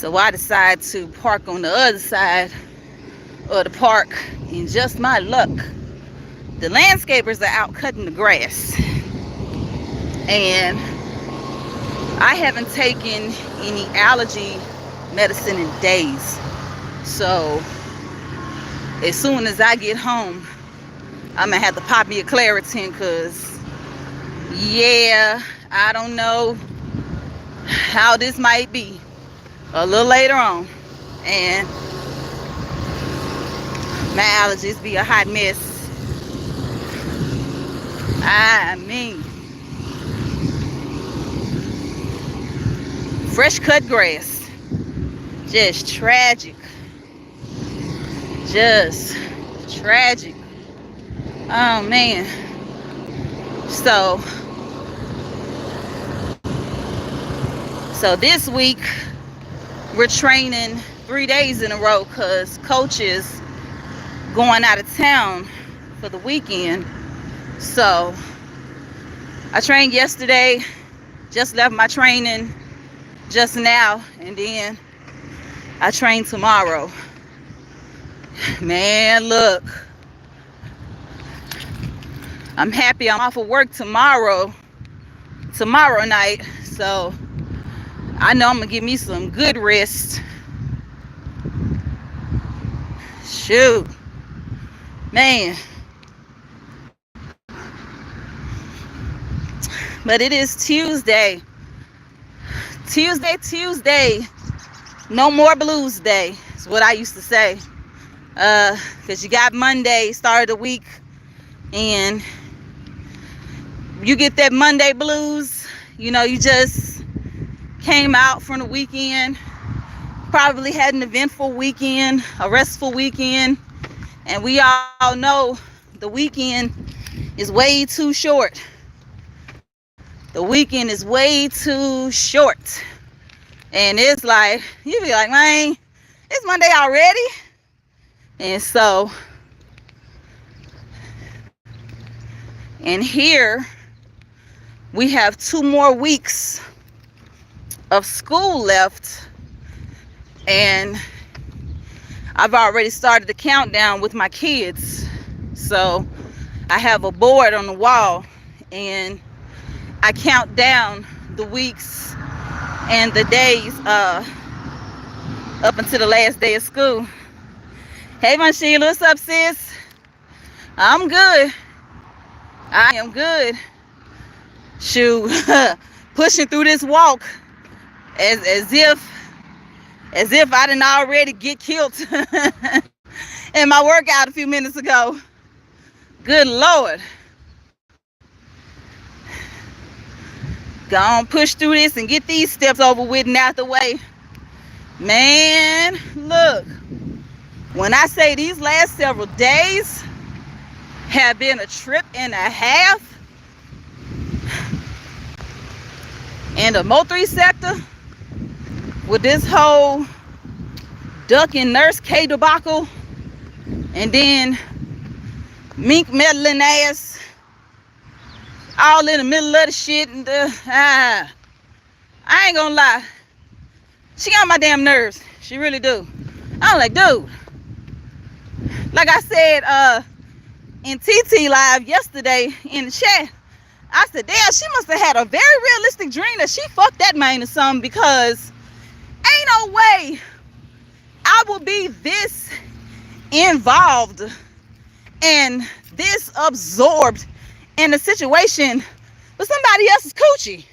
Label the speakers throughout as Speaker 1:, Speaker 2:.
Speaker 1: So I decided to park on the other side of the park. And just my luck, the landscapers are out cutting the grass. And I haven't taken any allergy medicine in days. So as soon as I get home, I'm gonna have to pop me a Claritin, because yeah, I don't know how this might be a little later on. And my allergies be a hot mess. I mean, fresh cut grass. Just tragic. Just tragic. Oh man. So this week we're training 3 days in a row because coach is going out of town for the weekend. So I trained yesterday, just left my training just now, and then I train tomorrow. Man, look, I'm happy I'm off of work tomorrow night, so I know I'm gonna give me some good rest. Shoot, man. But it is Tuesday. No more blues day is what I used to say. Because you got Monday, start of the week, and you get that Monday blues. You know, you just came out from the weekend, probably had an eventful weekend, a restful weekend, and we all know the weekend is way too short. The weekend is way too short. And it's like, you be like, man, it's Monday already. And so, and here we have 2 more weeks of school left. And I've already started the countdown with my kids. So I have a board on the wall, and I count down the weeks and the days up until the last day of school. Hey, my Sheila, what's up, sis? I'm good. I am good. Shoot, pushing through this walk as if I didn't already get killed in my workout a few minutes ago. Good Lord. Go on, push through this and get these steps over with and out the way. Man, look. When I say these last several days have been a trip and a half in the Mo3 sector with this whole duck and nurse K debacle, and then mink meddling ass all in the middle of the shit, and I ain't gonna lie, she got my damn nerves. She really do. I'm like, dude, like I said in TT live yesterday in the chat, I said, damn, she must have had a very realistic dream that she fucked that man or something, because ain't no way I will be this involved and this absorbed in a situation with somebody else's coochie.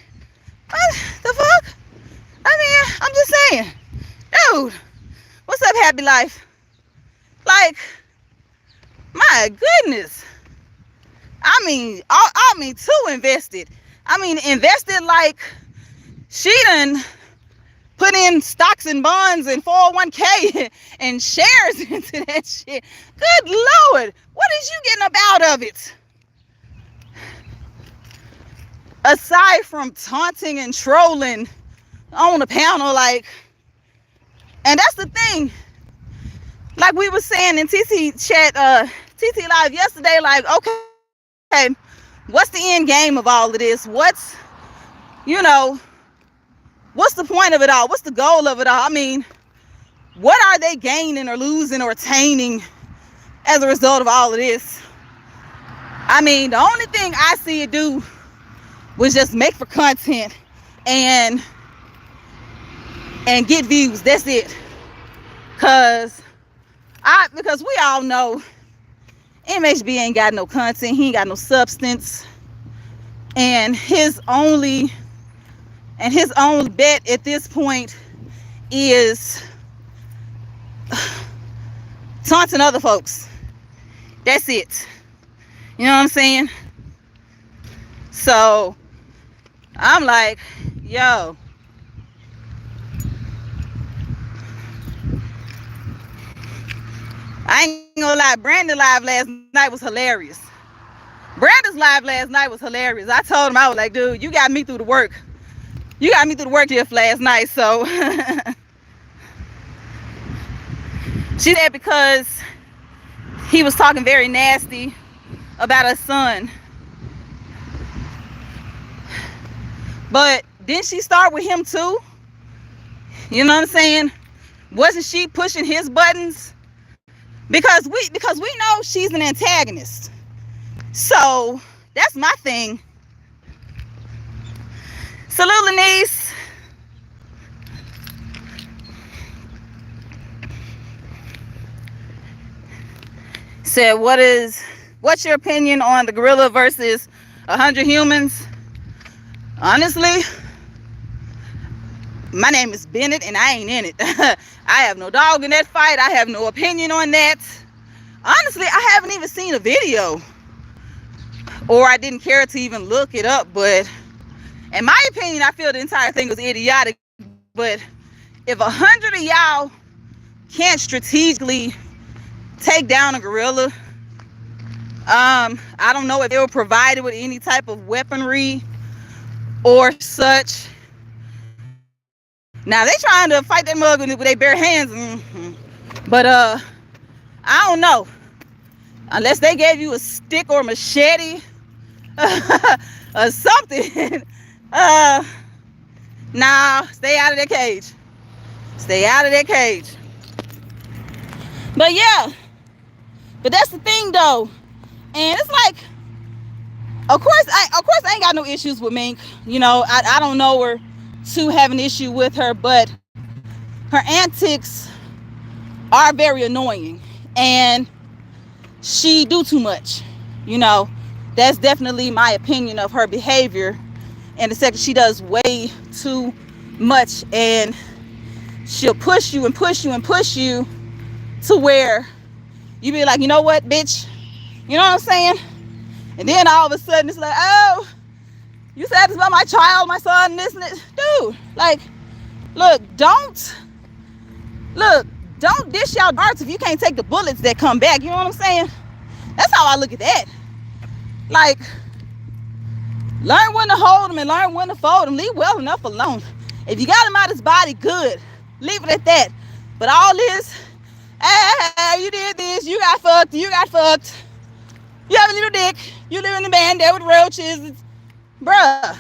Speaker 1: What the fuck? I mean, I'm just saying, dude, what's up, happy life? Like, my goodness. I mean too invested. I mean, invested like she done put in stocks and bonds and 401k and shares into that shit. Good Lord, what is you getting up out of it? Aside from taunting and trolling on the panel, like, and that's the thing. Like we were saying in TT chat, TT live yesterday, like, okay, what's the end game of all of this? What's, you know, what's the point of it all? What's the goal of it all? I mean, what are they gaining or losing or attaining as a result of all of this? I mean, the only thing I see it do was just make for content and get views. That's it. Because we all know MHB ain't got no content. He ain't got no substance. And his only bet at this point is taunting other folks. That's it. You know what I'm saying? So I'm like, yo, I ain't gonna lie, Brandon live last night was hilarious. Brandon's live last night was hilarious. I told him, I was like, dude, you got me through the work. You got me through the work shift last night. So she said because he was talking very nasty about her son. But didn't she start with him too? You know what I'm saying? Wasn't she pushing his buttons? Because we know she's an antagonist. So that's my thing. Salute, Lanice. Said, what's your opinion on the gorilla versus 100 humans? Honestly, my name is Bennett and I ain't in it. I have no dog in that fight. I have no opinion on that. Honestly, I haven't even seen a video, or I didn't care to even look it up. But in my opinion, I feel the entire thing was idiotic. But if 100 of y'all can't strategically take down a gorilla, I don't know if they were provided with any type of weaponry or such. Now they trying to fight that mug with their bare hands, but I don't know. Unless they gave you a stick or a machete or something. Nah, stay out of that cage. Stay out of that cage. But yeah, but that's the thing though, and it's like, of course I ain't got no issues with Mink. You know, I don't know her to have an issue with her, but her antics are very annoying and she do too much. You know, that's definitely my opinion of her behavior. And the second, she does way too much, and she'll push you and push you and push you to where you be like, you know what, bitch? You know what I'm saying? And then all of a sudden it's like, oh, you said this about my child, my son, this and this. Dude, like, look, don't dish out darts if you can't take the bullets that come back. You know what I'm saying? That's how I look at that. Like, learn when to hold them and learn when to fold them. Leave well enough alone. If you got him out of his body, good. Leave it at that. But all this, hey, you did this, you got fucked. You have a little dick, you live in the band there with roaches. Bruh.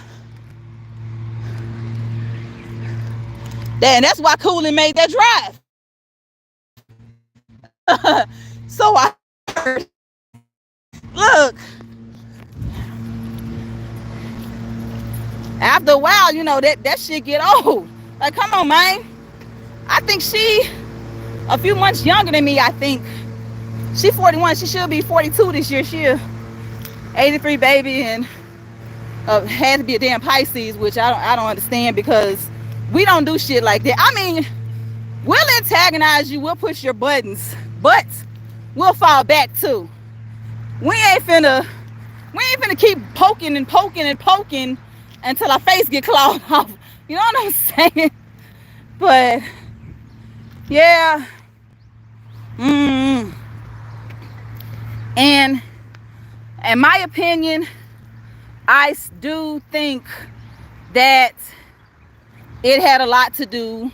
Speaker 1: That's why Coolin made that drive. So I heard. Look. After a while, you know, that shit get old. Like, come on, man. I think she a few months younger than me, I think. She 41. She should be 42 this year. She a 83 baby and had to be a damn Pisces, which I don't understand, because we don't do shit like that. I mean, we'll antagonize you, we'll push your buttons, but we'll fall back too. We ain't finna keep poking and poking and poking until our face get clawed off. You know what I'm saying? But yeah. And in my opinion, I do think that it had a lot to do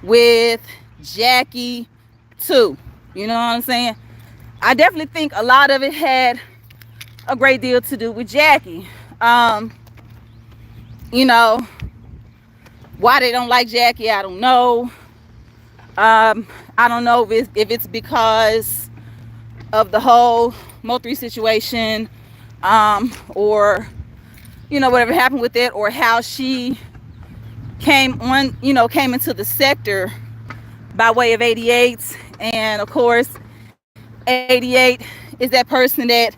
Speaker 1: with Jackie too. You know what I'm saying? I definitely think a lot of it had a great deal to do with Jackie. You know, Why they don't like Jackie, I don't know. I don't know if it's because of the whole Mo3 situation, or whatever happened with it, or how she came into the sector by way of 88. And of course 88 is that person that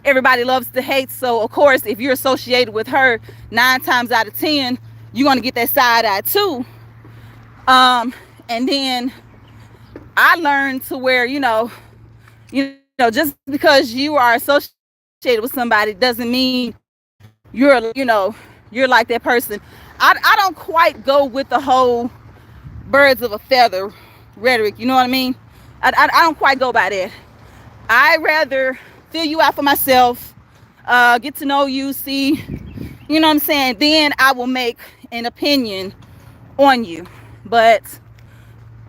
Speaker 1: everybody loves to hate. So of course, if you're associated with her 9 times out of 10, you're going to get that side eye too. And then I learned to where, just because you are associated with somebody doesn't mean you're like that person. I don't quite go with the whole birds of a feather rhetoric. You know what I mean? I don't quite go by that. I rather feel you out for myself, get to know you, see, you know what I'm saying? Then I will make an opinion on you. But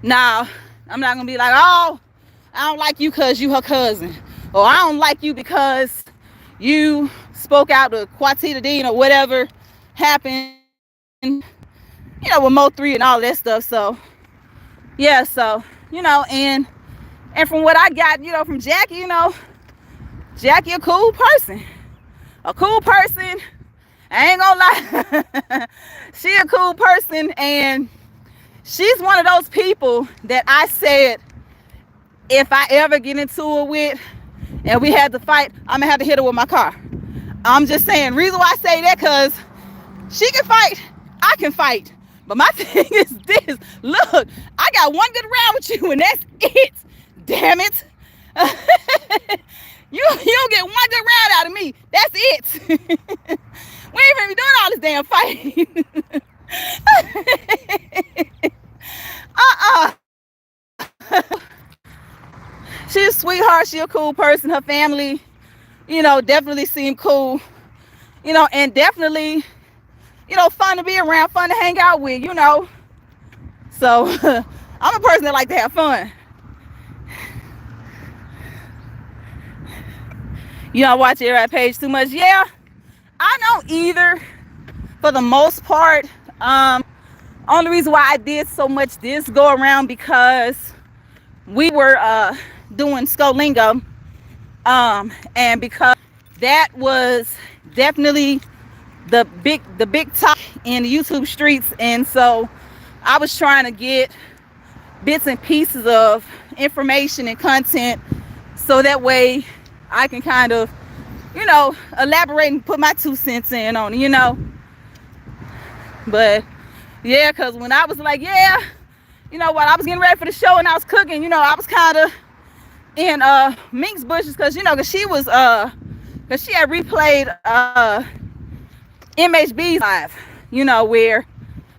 Speaker 1: now I'm not gonna be like, oh, I don't like you because you her cousin, or I don't like you because you spoke out to Quatita Dean or whatever happened, with Mo3 and all that stuff. So yeah, so and from what I got, from Jackie, Jackie a cool person. I ain't gonna lie. She a cool person, and she's one of those people that I said, if I ever get into it with and we had to fight, I'm gonna have to hit her with my car. I'm just saying, reason why I say that, because she can fight, I can fight. But my thing is this: look, I got one good round with you, and that's it. Damn it. You don't get one good round out of me. That's it. We ain't even doing all this damn fighting. She's a sweetheart. She a cool person. Her family, definitely seem cool. And definitely, fun to be around, fun to hang out with, So I'm a person that like to have fun. You don't watch Everybody Page too much? Yeah, I don't either, for the most part. Only reason why I did so much this go around, because we were doing Scolingo, and because that was definitely the big talk in the YouTube streets, and so I was trying to get bits and pieces of information and content so that way I can kind of elaborate and put my 2 cents in on it, but yeah, because when I was like, yeah, while I was getting ready for the show and I was cooking, I was kind of in Mink's bushes, because because she was because she had replayed MHB's live, where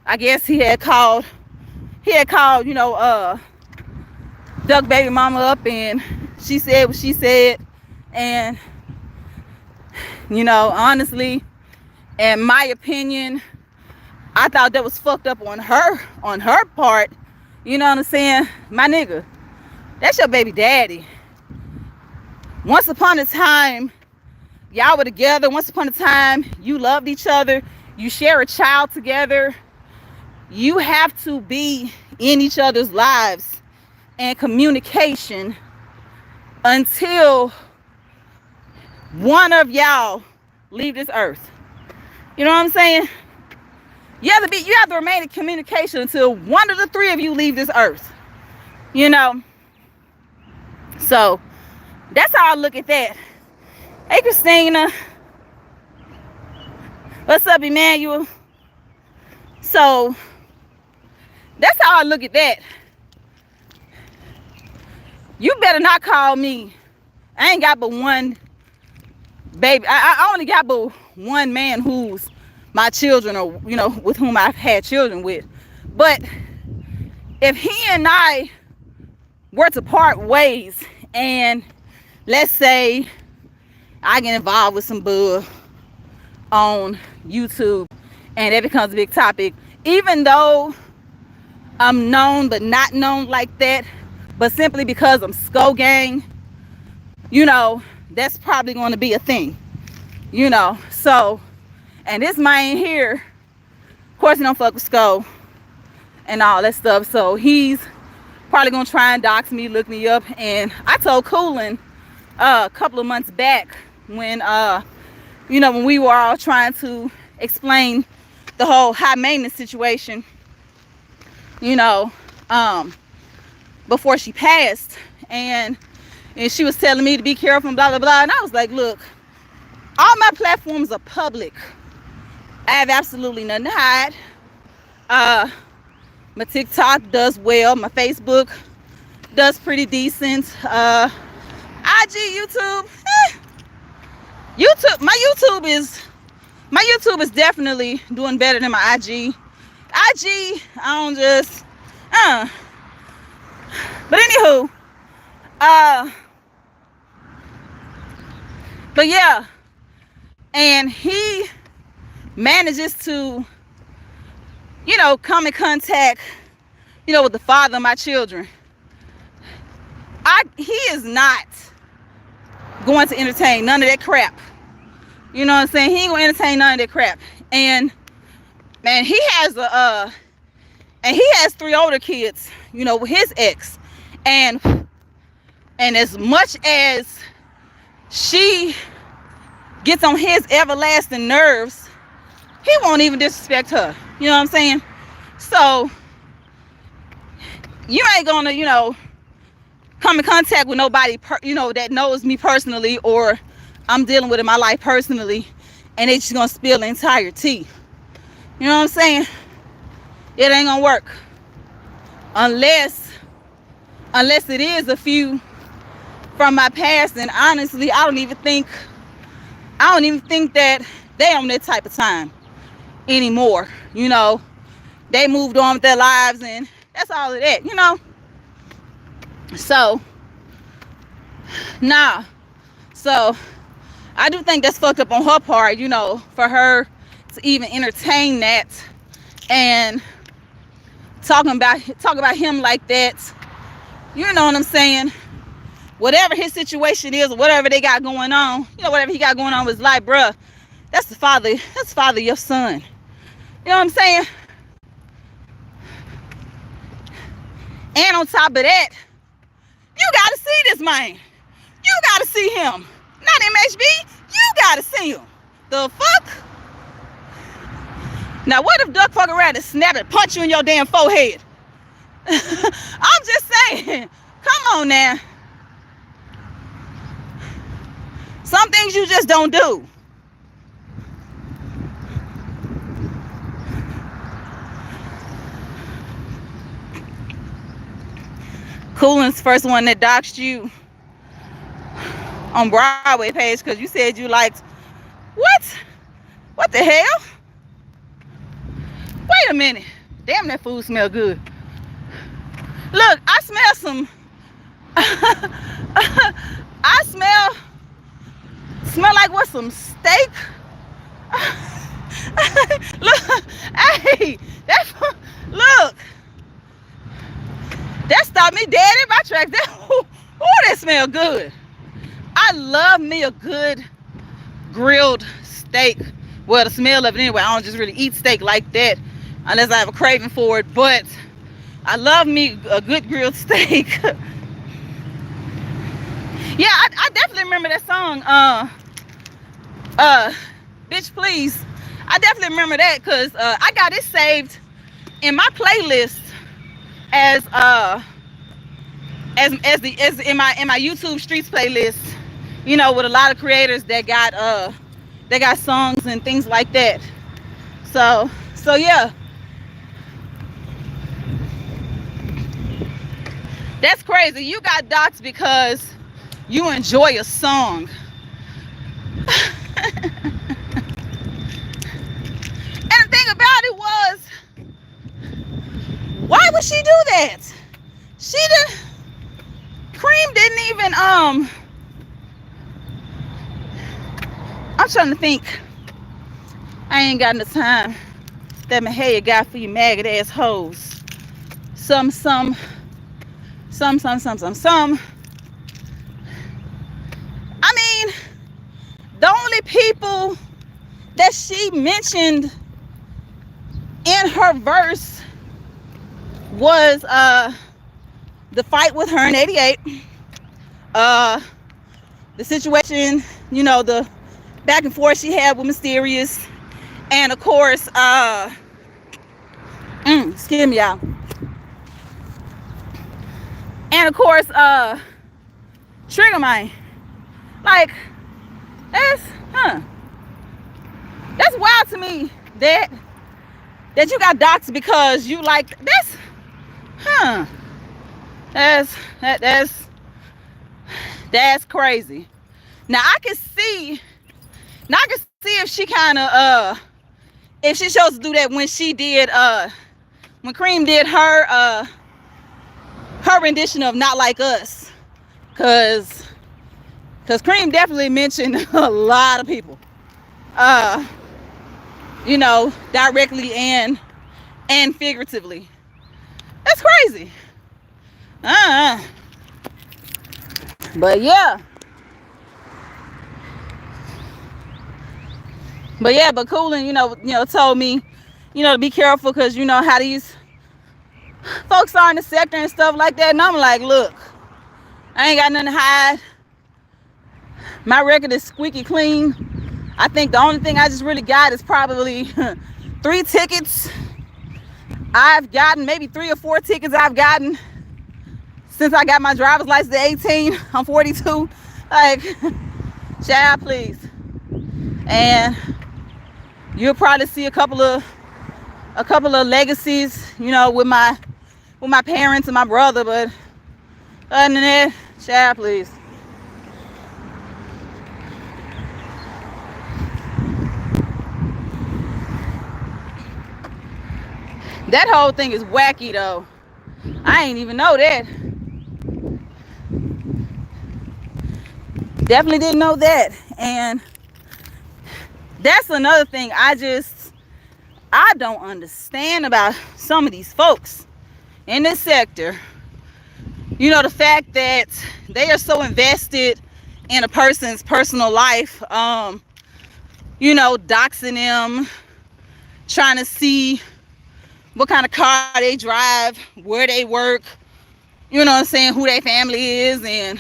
Speaker 1: I guess he had called Duck baby mama up, and she said what she said. And honestly, in my opinion, I thought that was fucked up on her part. You know what I'm saying? My nigga, that's your baby daddy. Once upon a time, y'all were together. Once upon a time, you loved each other. You share a child together. You have to be in each other's lives and communication until one of y'all leave this earth. You know what I'm saying? You have to remain in communication until one of the 3 of you leave this earth. So that's how I look at that. Hey Christina, what's up, Emmanuel? So that's how I look at that. You better not call me. I ain't got but one baby. I only got but one man who's my children, or with whom I've had children with. But if he and I were to part ways, and let's say I get involved with some bug on YouTube and it becomes a big topic, even though I'm known but not known like that, but simply because I'm Sko Gang, that's probably going to be a thing, So, and this man here, of course he don't fuck with Sko. and all that stuff. So he's probably gonna try and dox me, look me up. And I told Coolin a couple of months back when when we were all trying to explain the whole high maintenance situation, before she passed, and she was telling me to be careful and blah blah blah. And I was like, look, all my platforms are public. I have absolutely nothing to hide. My TikTok does well. My Facebook does pretty decent. IG, YouTube, my YouTube is definitely doing better than my IG. I don't just but anywho, but yeah, and he manages to come in contact with the father of my children. He is not going to entertain none of that crap. You know what I'm saying? He ain't gonna entertain none of that crap. And man, he has he has 3 older kids, with his ex. And as much as she gets on his everlasting nerves, he won't even disrespect her. You know what I'm saying? So you ain't gonna, come in contact with nobody, that knows me personally, or I'm dealing with in my life personally, and they just gonna spill the entire tea. You know what I'm saying? It ain't gonna work unless it is a few from my past. And honestly, I don't even think that they on that type of time anymore. They moved on with their lives, and that's all of that. So so I do think that's fucked up on her part, for her to even entertain that and talk about him like that. You know what I'm saying? Whatever his situation is, or whatever they got going on, whatever he got going on with his life, bruh, that's the father of your son. You know what I'm saying? And on top of that, you gotta see this man. You gotta see him. Not MHB, you gotta see him. The fuck? Now what if Duck fuck around and snap and punch you in your damn forehead? I'm just saying. Come on now. Some things you just don't do. Coolin's first one that doxed you on Broadway page because you said you liked what the hell? Wait a minute. Damn, that food smell good. Look, I smell some I smell like what, some steak? Look, hey, look. That stopped me dead in my tracks. That smell good. I love me a good grilled steak. Well, the smell of it anyway. I don't just really eat steak like that unless I have a craving for it. But I love me a good grilled steak. Yeah, I definitely remember that song. Bitch Please. I definitely remember that because I got it saved in my playlist as in my YouTube Streets playlist, with a lot of creators that got songs and things like that. So yeah. That's crazy. You got doxxed because you enjoy a song. And the thing about it was, why would she do that? Cream didn't even, I'm trying to think. I ain't got no time. That Mahalia got for you maggot ass hoes. Some. I mean, the only people that she mentioned in her verse was the fight with her in 88, the situation, you know, the back and forth she had with Mysterious, and of course, excuse me, y'all. And of course, Trigger Mine. Like, that's wild to me that you got doxxed because you like that's crazy. Now I can see if she kind of if she chose to do that when she did when Cream did her rendition of Not Like Us, cause Cream definitely mentioned a lot of people, you know, directly and figuratively. That's crazy. But yeah. But Coolin, you know, told me, you know, to be careful because you know how these folks are in the sector and stuff like that. And I'm like, look, I ain't got nothing to hide. My record is squeaky clean. I think the only thing I just really got is probably 3 tickets I've gotten, maybe 3 or 4 tickets I've gotten since I got my driver's license at 18. I'm 42. Like, child, please. And you'll probably see a couple of legacies, you know, with my parents and my brother, but other than that, child, please. That whole thing is wacky though. I ain't even know that. Definitely didn't know that. And that's another thing I don't understand about some of these folks in this sector. You know, the fact that they are so invested in a person's personal life, you know, doxing them, trying to see what kind of car they drive, where they work, you know what I'm saying, who their family is and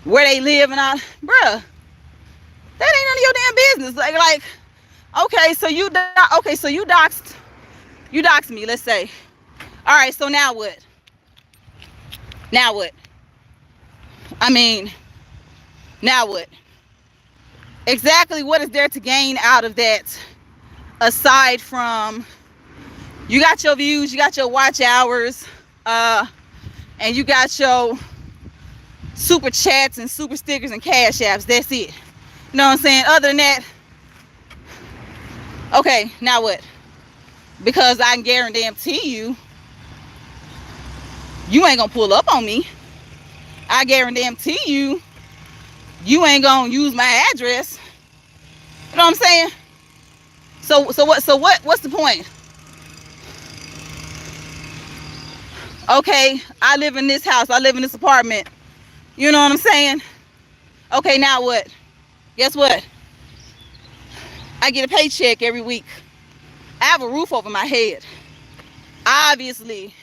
Speaker 1: where they live and all. Bruh, that ain't none of your damn business. Like, okay, so you doxed me, let's say. All right, so now what? Now what? I mean, now what? Exactly what is there to gain out of that aside from you got your views, you got your watch hours, and you got your super chats and super stickers and cash apps. That's it. You know what I'm saying? Other than that, okay, now what? Because I can guarantee you ain't gonna pull up on me. I guarantee you ain't gonna use my address. You know what I'm saying? So what's the point? Okay, I live in this house, I live in this apartment. You know what I'm saying? Okay, now what? Guess what? I get a paycheck every week. I have a roof over my head. Obviously,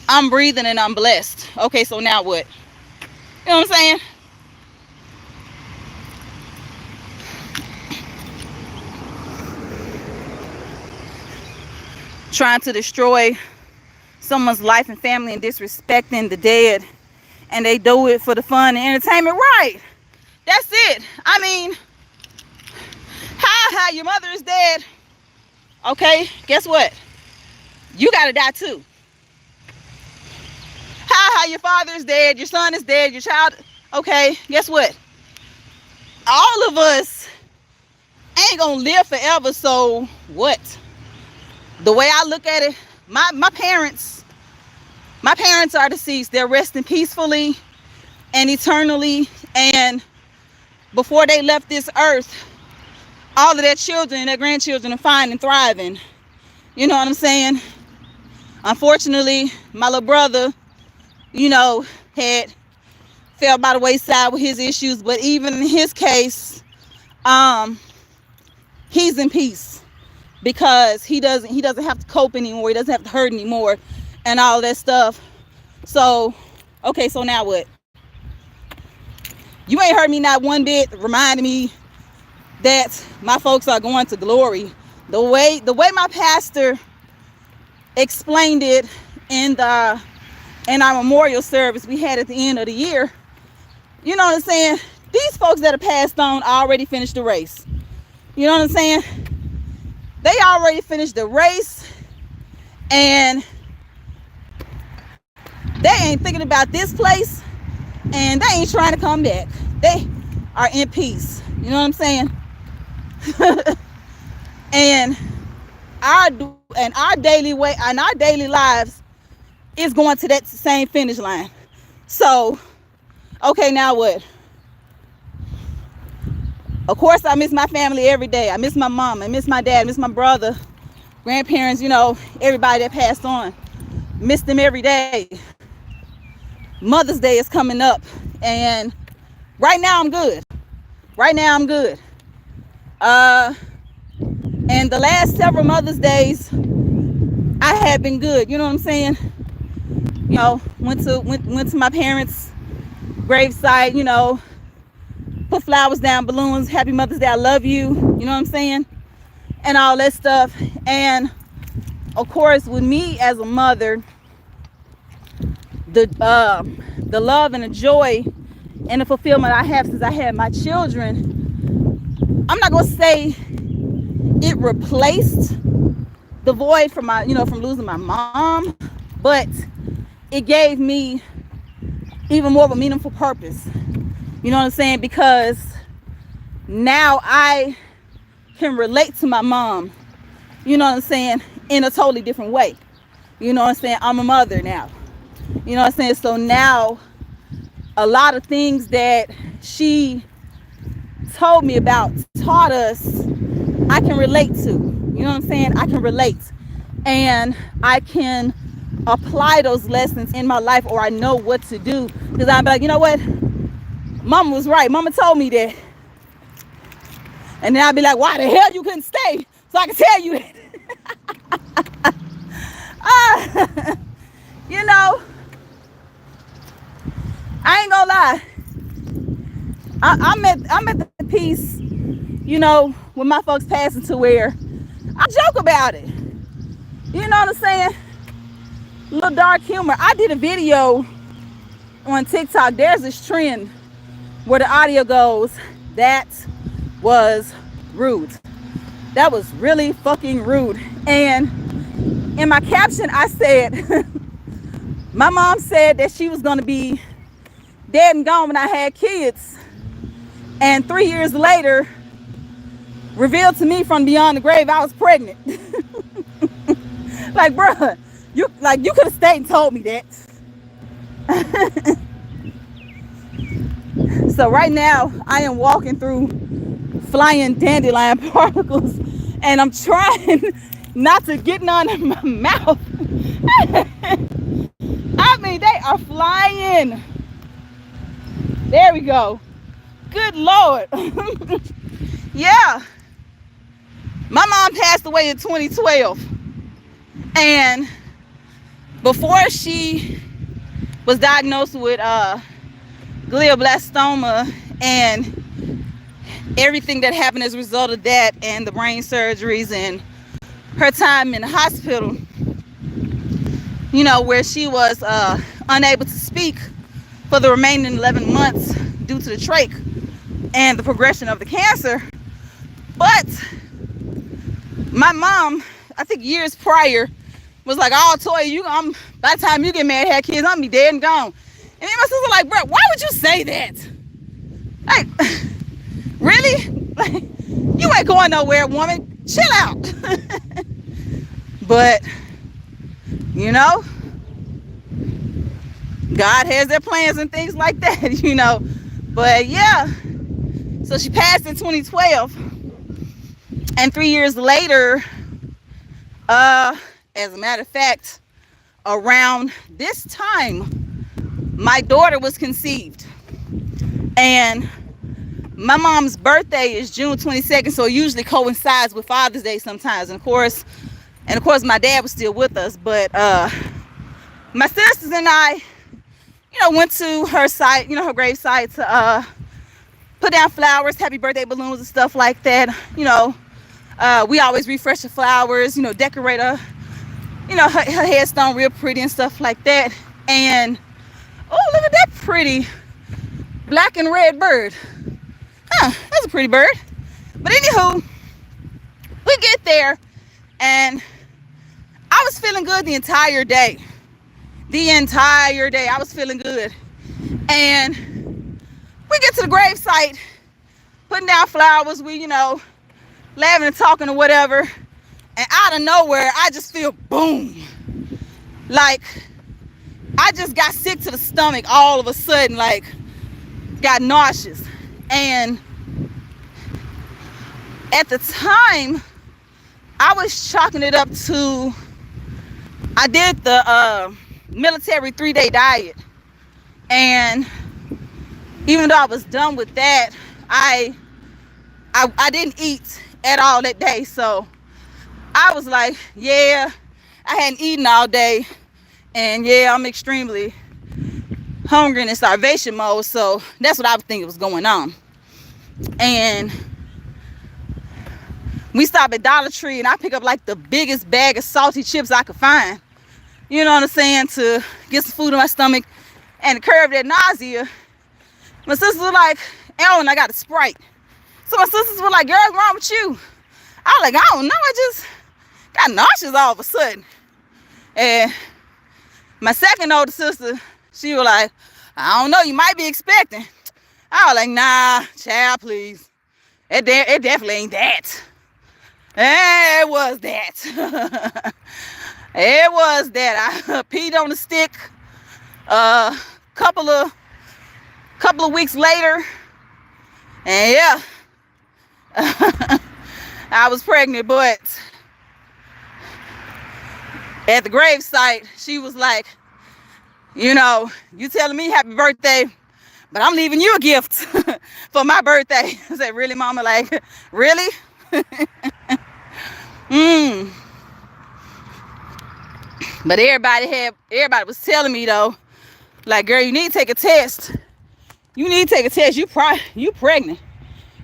Speaker 1: I'm breathing and I'm blessed. Okay, so now what? You know what I'm saying? Trying to destroy someone's life and family and disrespecting the dead, and they do it for the fun and entertainment. Right, that's it. I mean, hi, your mother is dead. Okay, guess what? You gotta die too. Hi, your father is dead, your son is dead, your child. Okay, guess what? All of us ain't gonna live forever, so what? The way I look at it, my parents are deceased. They're resting peacefully and eternally. And before they left this earth, all of their children and their grandchildren are fine and thriving. You know what I'm saying? Unfortunately, my little brother, you know, had fell by the wayside with his issues. But even in his case, he's in peace because he doesn't have to cope anymore. He doesn't have to hurt anymore and all that stuff. So, okay, so now what? You ain't heard me not one bit reminding me that my folks are going to glory. The way my pastor explained it in our memorial service we had at the end of the year, you know what I'm saying? These folks that have passed on already finished the race. You know what I'm saying? They already finished the race, and they ain't thinking about this place, and they ain't trying to come back. They are in peace. You know what I'm saying? And our daily way and our daily lives is going to that same finish line. So, okay, now what? Of course, I miss my family every day. I miss my mom. I miss my dad. I miss my brother, grandparents, you know, everybody that passed on. Miss them every day. Mother's Day is coming up, and right now I'm good. Right now I'm good. And the last several Mother's Days, I have been good. You know what I'm saying? You know, went to my parents' gravesite, you know, put flowers down, balloons, happy Mother's Day, I love you, you know what I'm saying? And all that stuff. And of course, with me as a mother, the love and the joy and the fulfillment I have since I had my children, I'm not gonna say it replaced the void from from losing my mom, but it gave me even more of a meaningful purpose. You know what I'm saying? Because now I can relate to my mom, you know what I'm saying, in a totally different way. You know what I'm saying? I'm a mother now. You know what I'm saying? So now a lot of things that she told me about, taught us, I can relate to. You know what I'm saying? I can relate. And I can apply those lessons in my life, or I know what to do. Because I'm like, you know what? Mama was right. Mama told me that. And then I'll be like, why the hell you couldn't stay? So I can tell you that. You know, I ain't gonna lie. I'm at the piece, you know, with my folks passing, to where I joke about it. You know what I'm saying? A little dark humor. I did a video on TikTok. There's this trend where the audio goes, that was rude. That was really fucking rude. And in my caption, I said, my mom said that she was going to be dead and gone when I had kids. And 3 years later, revealed to me from beyond the grave, I was pregnant. Like, bruh, you could have stayed and told me that. So right now, I am walking through flying dandelion particles, and I'm trying not to get none in my mouth. I mean, they are flying. There we go. Good Lord. Yeah. My mom passed away in 2012. And before she was diagnosed with glioblastoma and everything that happened as a result of that, and the brain surgeries and her time in the hospital, you know, where she was unable to speak for the remaining 11 months due to the trach and the progression of the cancer. But my mom, I think years prior, was like, oh, Toy, by the time you get married, have kids, I'm gonna be dead and gone. And me and my sister like, bro, why would you say that? Like, really? Like, you ain't going nowhere, woman. Chill out. But, you know, God has their plans and things like that, you know. But yeah, so she passed in 2012. And 3 years later, as a matter of fact, around this time, my daughter was conceived. And my mom's birthday is June 22nd, so it usually coincides with Father's Day sometimes. And of course, my dad was still with us. But my sisters and I, went to her site, her grave site to put down flowers, happy birthday balloons and stuff like that. We always refresh the flowers, decorate her, her headstone real pretty and stuff like that. And oh, look at that pretty black and red bird. That's a pretty bird. But anywho, we get there and I was feeling good the entire day. I was feeling good. And we get to the grave site, putting down flowers, we, laughing and talking or whatever. And out of nowhere, I just feel boom. Like, I just got sick to the stomach all of a sudden, like, got nauseous. And at the time, I was chalking it up to, I did the military 3-day diet. And even though I was done with that, I didn't eat at all that day. So I was like, yeah, I hadn't eaten all day. And yeah, I'm extremely hungry and in starvation mode. So that's what I was thinking was going on. And we stopped at Dollar Tree and I pick up like the biggest bag of salty chips I could find. You know what I'm saying? To get some food in my stomach and curb that nausea. My sisters were like, Ellen, I got a Sprite. So my sisters were like, girl, what's wrong with you? I was like, I don't know. I just got nauseous all of a sudden. And my second older sister, she was like, I don't know. You might be expecting. I was like, nah, child, please. It definitely ain't that. It was that. It was that. I peed on the stick couple of weeks later. And yeah, I was pregnant, but at the gravesite, she was like, you telling me happy birthday, but I'm leaving you a gift for my birthday. I said, really, mama? Like, really? But everybody was telling me though, like, girl, you need to take a test. You pregnant.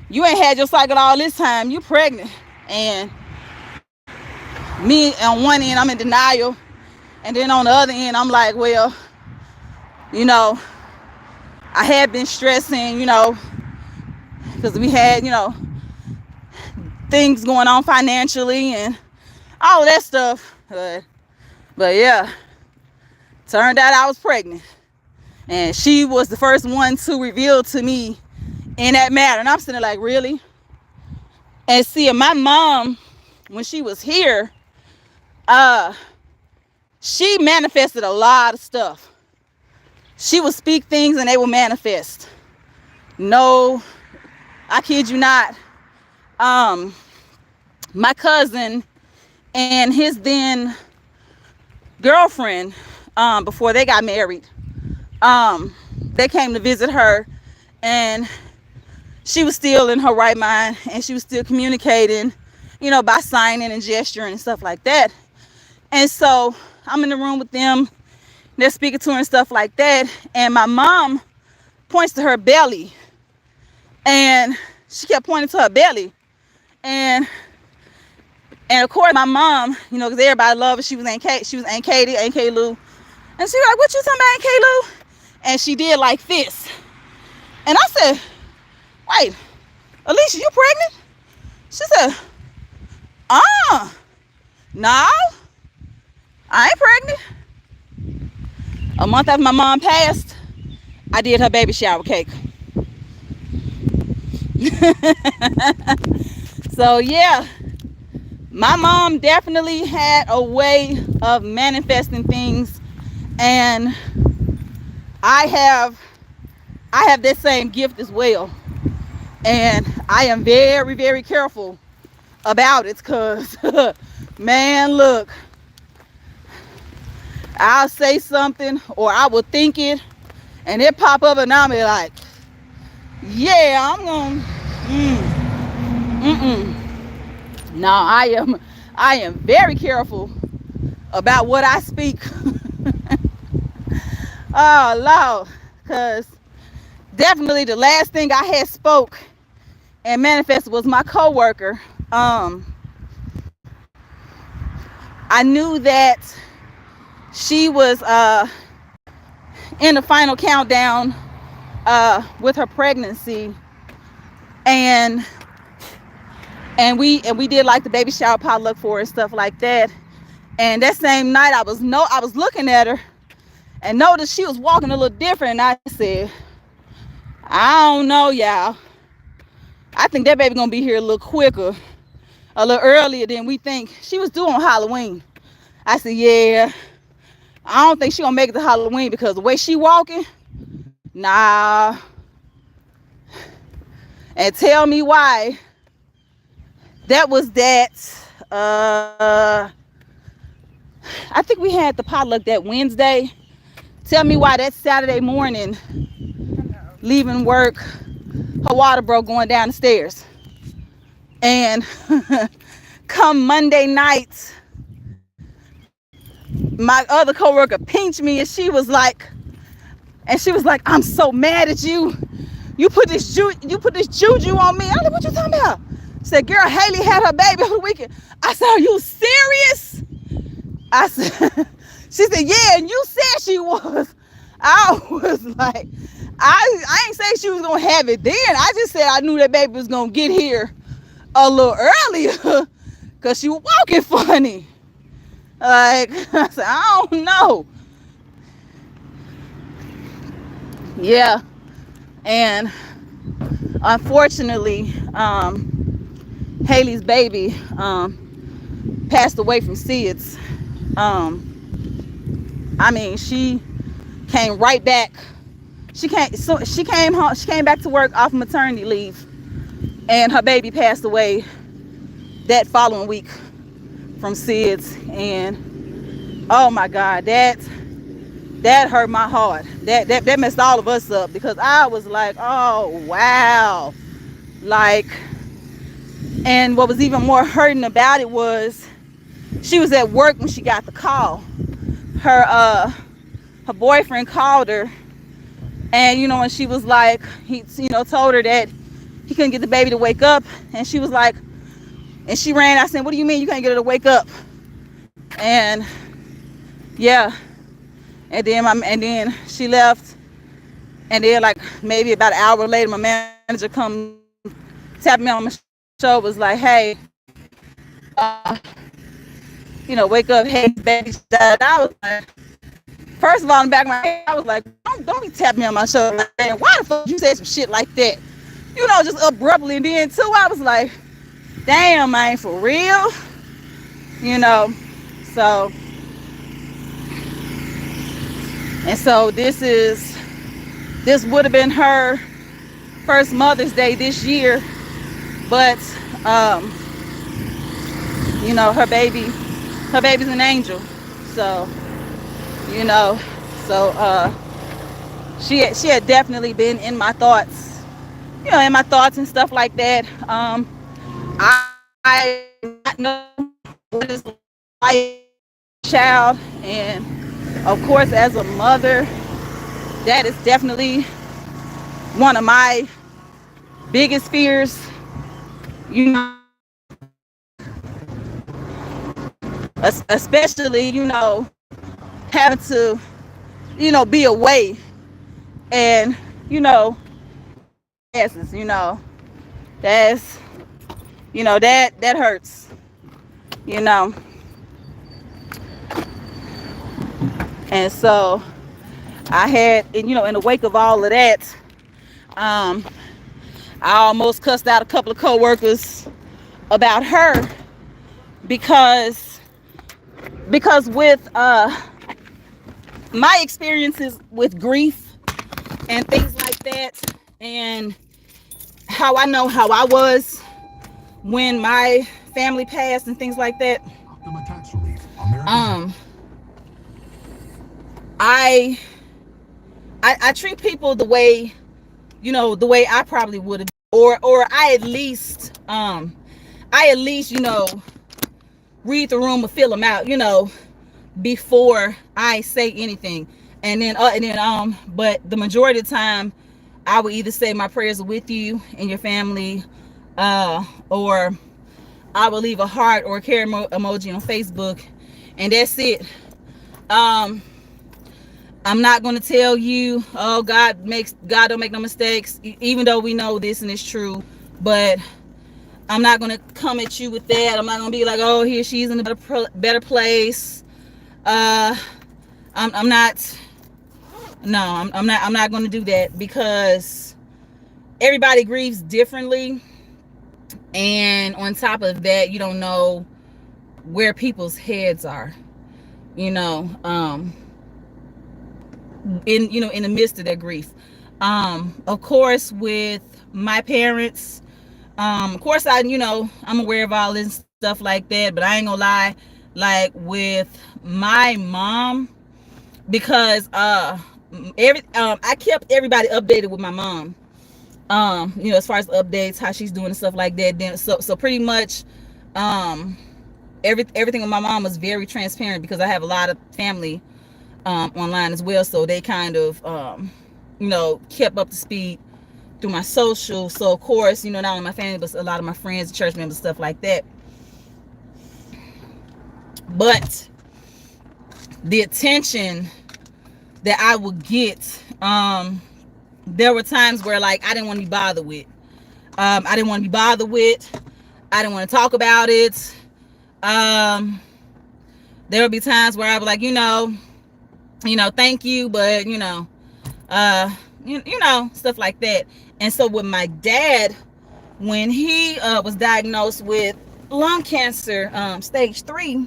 Speaker 1: You ain't had your cycle all this time. You pregnant. And me on one end, I'm in denial. And then on the other end, I'm like, well, I had been stressing, because we had, things going on financially and all of that stuff. But yeah, turned out I was pregnant. And she was the first one to reveal to me in that matter. And I'm sitting there like, really? And see, my mom, when she was here, she manifested a lot of stuff. She would speak things and they would manifest. No, I kid you not. My cousin and his then girlfriend, before they got married, they came to visit her and she was still in her right mind and she was still communicating, by signing and gesturing and stuff like that. And so I'm in the room with them. They're speaking to her and stuff like that. And my mom points to her belly. And she kept pointing to her belly. And of course, my mom, because everybody loved her. She was Aunt Katie, Aunt K. Lou. And she was like, what you talking about, Aunt K. Lou? And she did like this. And I said, wait, Alicia, you pregnant? She said, no, I ain't pregnant. A month after my mom passed, I did her baby shower cake. So yeah, my mom definitely had a way of manifesting things, and I have that same gift as well. And I am very, very careful about it because, man, look, I'll say something or I will think it and it pop up and I'll be like, yeah, I'm going No, I am very careful about what I speak. Oh Lord, because definitely the last thing I had spoke and manifested was my coworker. I knew that she was in the final countdown with her pregnancy, and we did like the baby shower potluck for her and stuff like that. And that same night I was looking at her and noticed she was walking a little different, and I said, I don't know, y'all. I think that baby gonna be here a little quicker, a little earlier than we think. She was due on Halloween. I said, yeah, I don't think she gonna make it to Halloween because the way she walking, nah. And tell me why. That was that. I think we had the potluck that Wednesday. Tell me why that Saturday morning, leaving work, her water broke going down the stairs. And come Monday night, my other coworker pinched me, and she was like, I'm so mad at you. You put this juju on me. I was like, what you talking about? She said, girl, Haley had her baby over the weekend. I said, are you serious? I said, she said, yeah, and you said she was. I was like, I ain't say she was gonna have it then. I just said I knew that baby was gonna get here a little earlier because she was walking funny. Like, I said, I don't know. Yeah. And unfortunately, Haley's baby passed away from SIDS. I mean, she came right back. She came home. She came back to work off maternity leave, and her baby passed away that following week from SIDS. And oh my God, that hurt my heart. That messed all of us up, because I was like, oh wow. Like, and what was even more hurting about it was she was at work when she got the call. Her boyfriend called her, and and she was like, he told her that he couldn't get the baby to wake up, and she was like, and she ran. I said, what do you mean you can't get her to wake up? And yeah, and then she left, and then like maybe about an hour later, my manager come tap me on my shoulder, was like, hey, wake up, hey, baby died. I was like, first of all, in the back of my head, I was like, don't be tapping me on my shoulder. And why the fuck you say some shit like that? Just abruptly. And then too, I was like, damn, man, for real? So, and so this would have been her first Mother's Day this year, but her baby's an angel. So she had definitely been in my thoughts, and stuff like that. I not know what is like child, and of course as a mother, that is definitely one of my biggest fears. Especially having to be away, and that's that hurts, and so I had, in the wake of all of that, I almost cussed out a couple of coworkers about her, because with my experiences with grief and things like that, and how I know how I was when my family passed and things like that, I treat people the way I probably would have, or I at least read the room or fill them out, before I say anything. But the majority of the time, I would either say my prayers are with you and your family, or I will leave a heart or a care emoji on Facebook, and that's it. Um, I'm not going to tell you, oh, God don't make no mistakes, even though we know this and it's true. But I'm not going to come at you with that. I'm not going to be like, oh, here she's in a better place. I'm not. No, I'm not going to do that, because everybody grieves differently, and on top of that, you don't know where people's heads are. You know, in the midst of their grief. Of course, with my parents, of course, I'm aware of all this stuff like that, but I ain't gonna lie, like with my mom, because I kept everybody updated with my mom. As far as updates, how she's doing and stuff like that. Then so pretty much, um, everything with my mom was very transparent, because I have a lot of family online as well, so they kind of kept up to speed through my social. So of course, not only my family, but a lot of my friends, church members, stuff like that. But the attention that I would get, there were times where, like, I didn't want to be bothered with. I didn't want to be bothered with. I didn't want to talk about it. There would be times where I was like, thank you, but stuff like that. And so with my dad, when he was diagnosed with lung cancer, stage 3,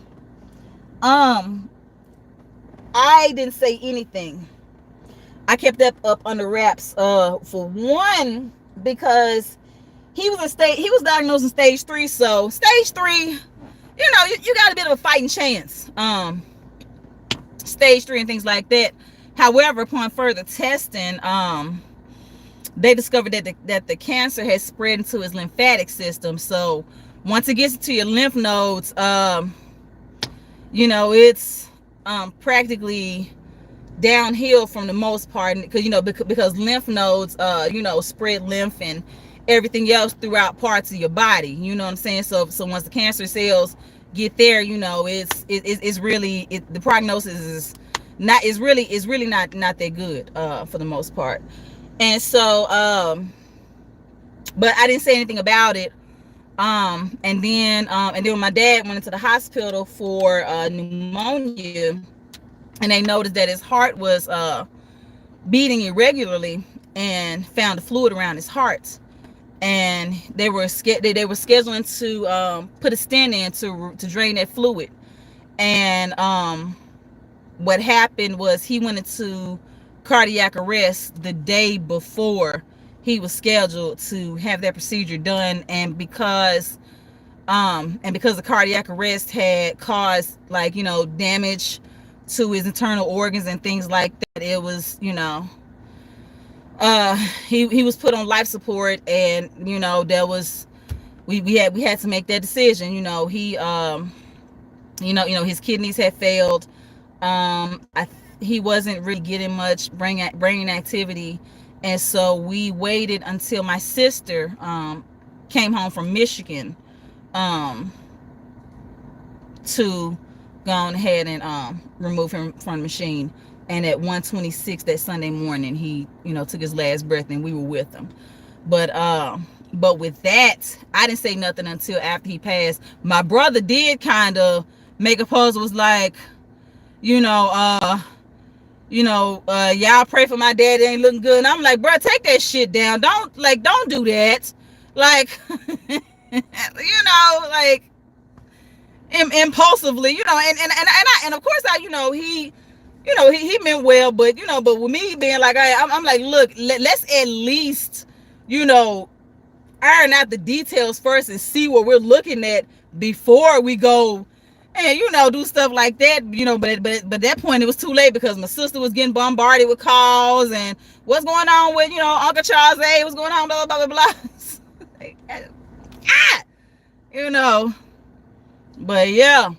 Speaker 1: I didn't say anything. I kept that up under wraps, for one, because he was diagnosed in stage 3. So stage 3, you got a bit of a fighting chance. Stage 3 and things like that. However, upon further testing, they discovered that the cancer has spread into his lymphatic system. So once it gets into your lymph nodes, it's practically downhill from the most part, because lymph nodes spread lymph and everything else throughout parts of your body. You know what I'm saying? So once the cancer cells get there, it's really, the prognosis is really not that good, for the most part. And so but I didn't say anything about it. And then when my dad went into the hospital for pneumonia, and they noticed that his heart was beating irregularly, and found a fluid around his heart, and they were scheduling to put a stent in to drain that fluid. And what happened was he went into cardiac arrest the day before he was scheduled to have that procedure done. And because the cardiac arrest had caused, like, damage to his internal organs and things like that, it was, he was put on life support. And there was, we had to make that decision. He his kidneys had failed. He wasn't really getting much brain activity, and so we waited until my sister came home from Michigan to go on ahead and remove him from the machine. And at 1:26 that Sunday morning, he took his last breath, and we were with him. But with that, I didn't say nothing until after he passed. My brother did kind of make a post, was like, y'all pray for my dad, it ain't looking good. And I'm like, bro, take that shit down. Don't do that. Like, like, impulsively, and of course he meant well, but but with me being like, I'm like, look, let's at least, iron out the details first and see what we're looking at before we go and do stuff like that. But at that point it was too late, because my sister was getting bombarded with calls and what's going on with Uncle Charles, A, what's going on, blah blah blah blah. But yeah.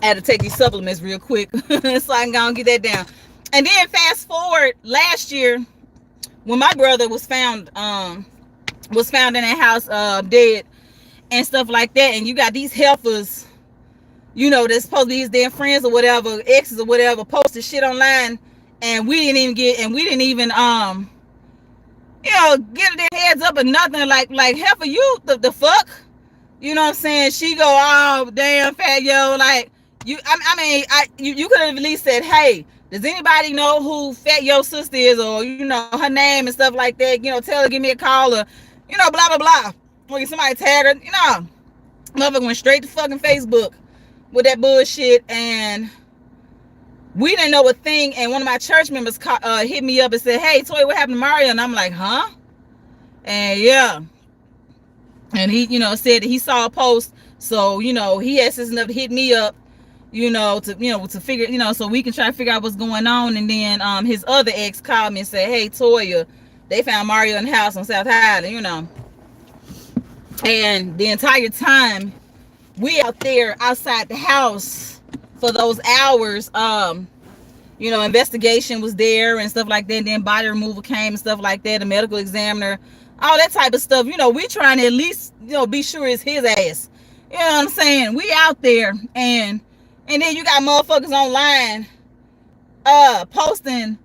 Speaker 1: I had to take these supplements real quick so I can go and get that down. And then fast forward last year when my brother was found in that house dead and stuff like that, and you got these heifers, you know, that's supposed to be his damn friends or whatever, exes or whatever, posted shit online, and we didn't even you know, get their heads up or nothing. Like heifer, you the fuck, you know what I'm saying? She go, oh damn, Fat Yo, like you you could have at least said, hey, does anybody know who Fat Yo's sister is, or you know her name and stuff like that, you know, tell her, give me a call, or you know, blah blah blah, or somebody tag her, you know. Motherfucker went straight to fucking Facebook with that bullshit, and we didn't know a thing. And one of my church members hit me up and said, hey Toy, what happened to Mario? And I'm like, huh? And yeah, and he, you know, said that he saw a post, so you know he had sense enough to hit me up, you know, to figure, you know, so we can try to figure out what's going on. And then his other ex called me and said, hey Toya, they found Mario in the house on South Highland, you know. And the entire time we out there outside the house for those hours, you know, investigation was there and stuff like that, and then body removal came and stuff like that, the medical examiner, all that type of stuff. You know, we trying to at least, you know, be sure it's his ass, you know what I'm saying? We out there, and then you got motherfuckers online posting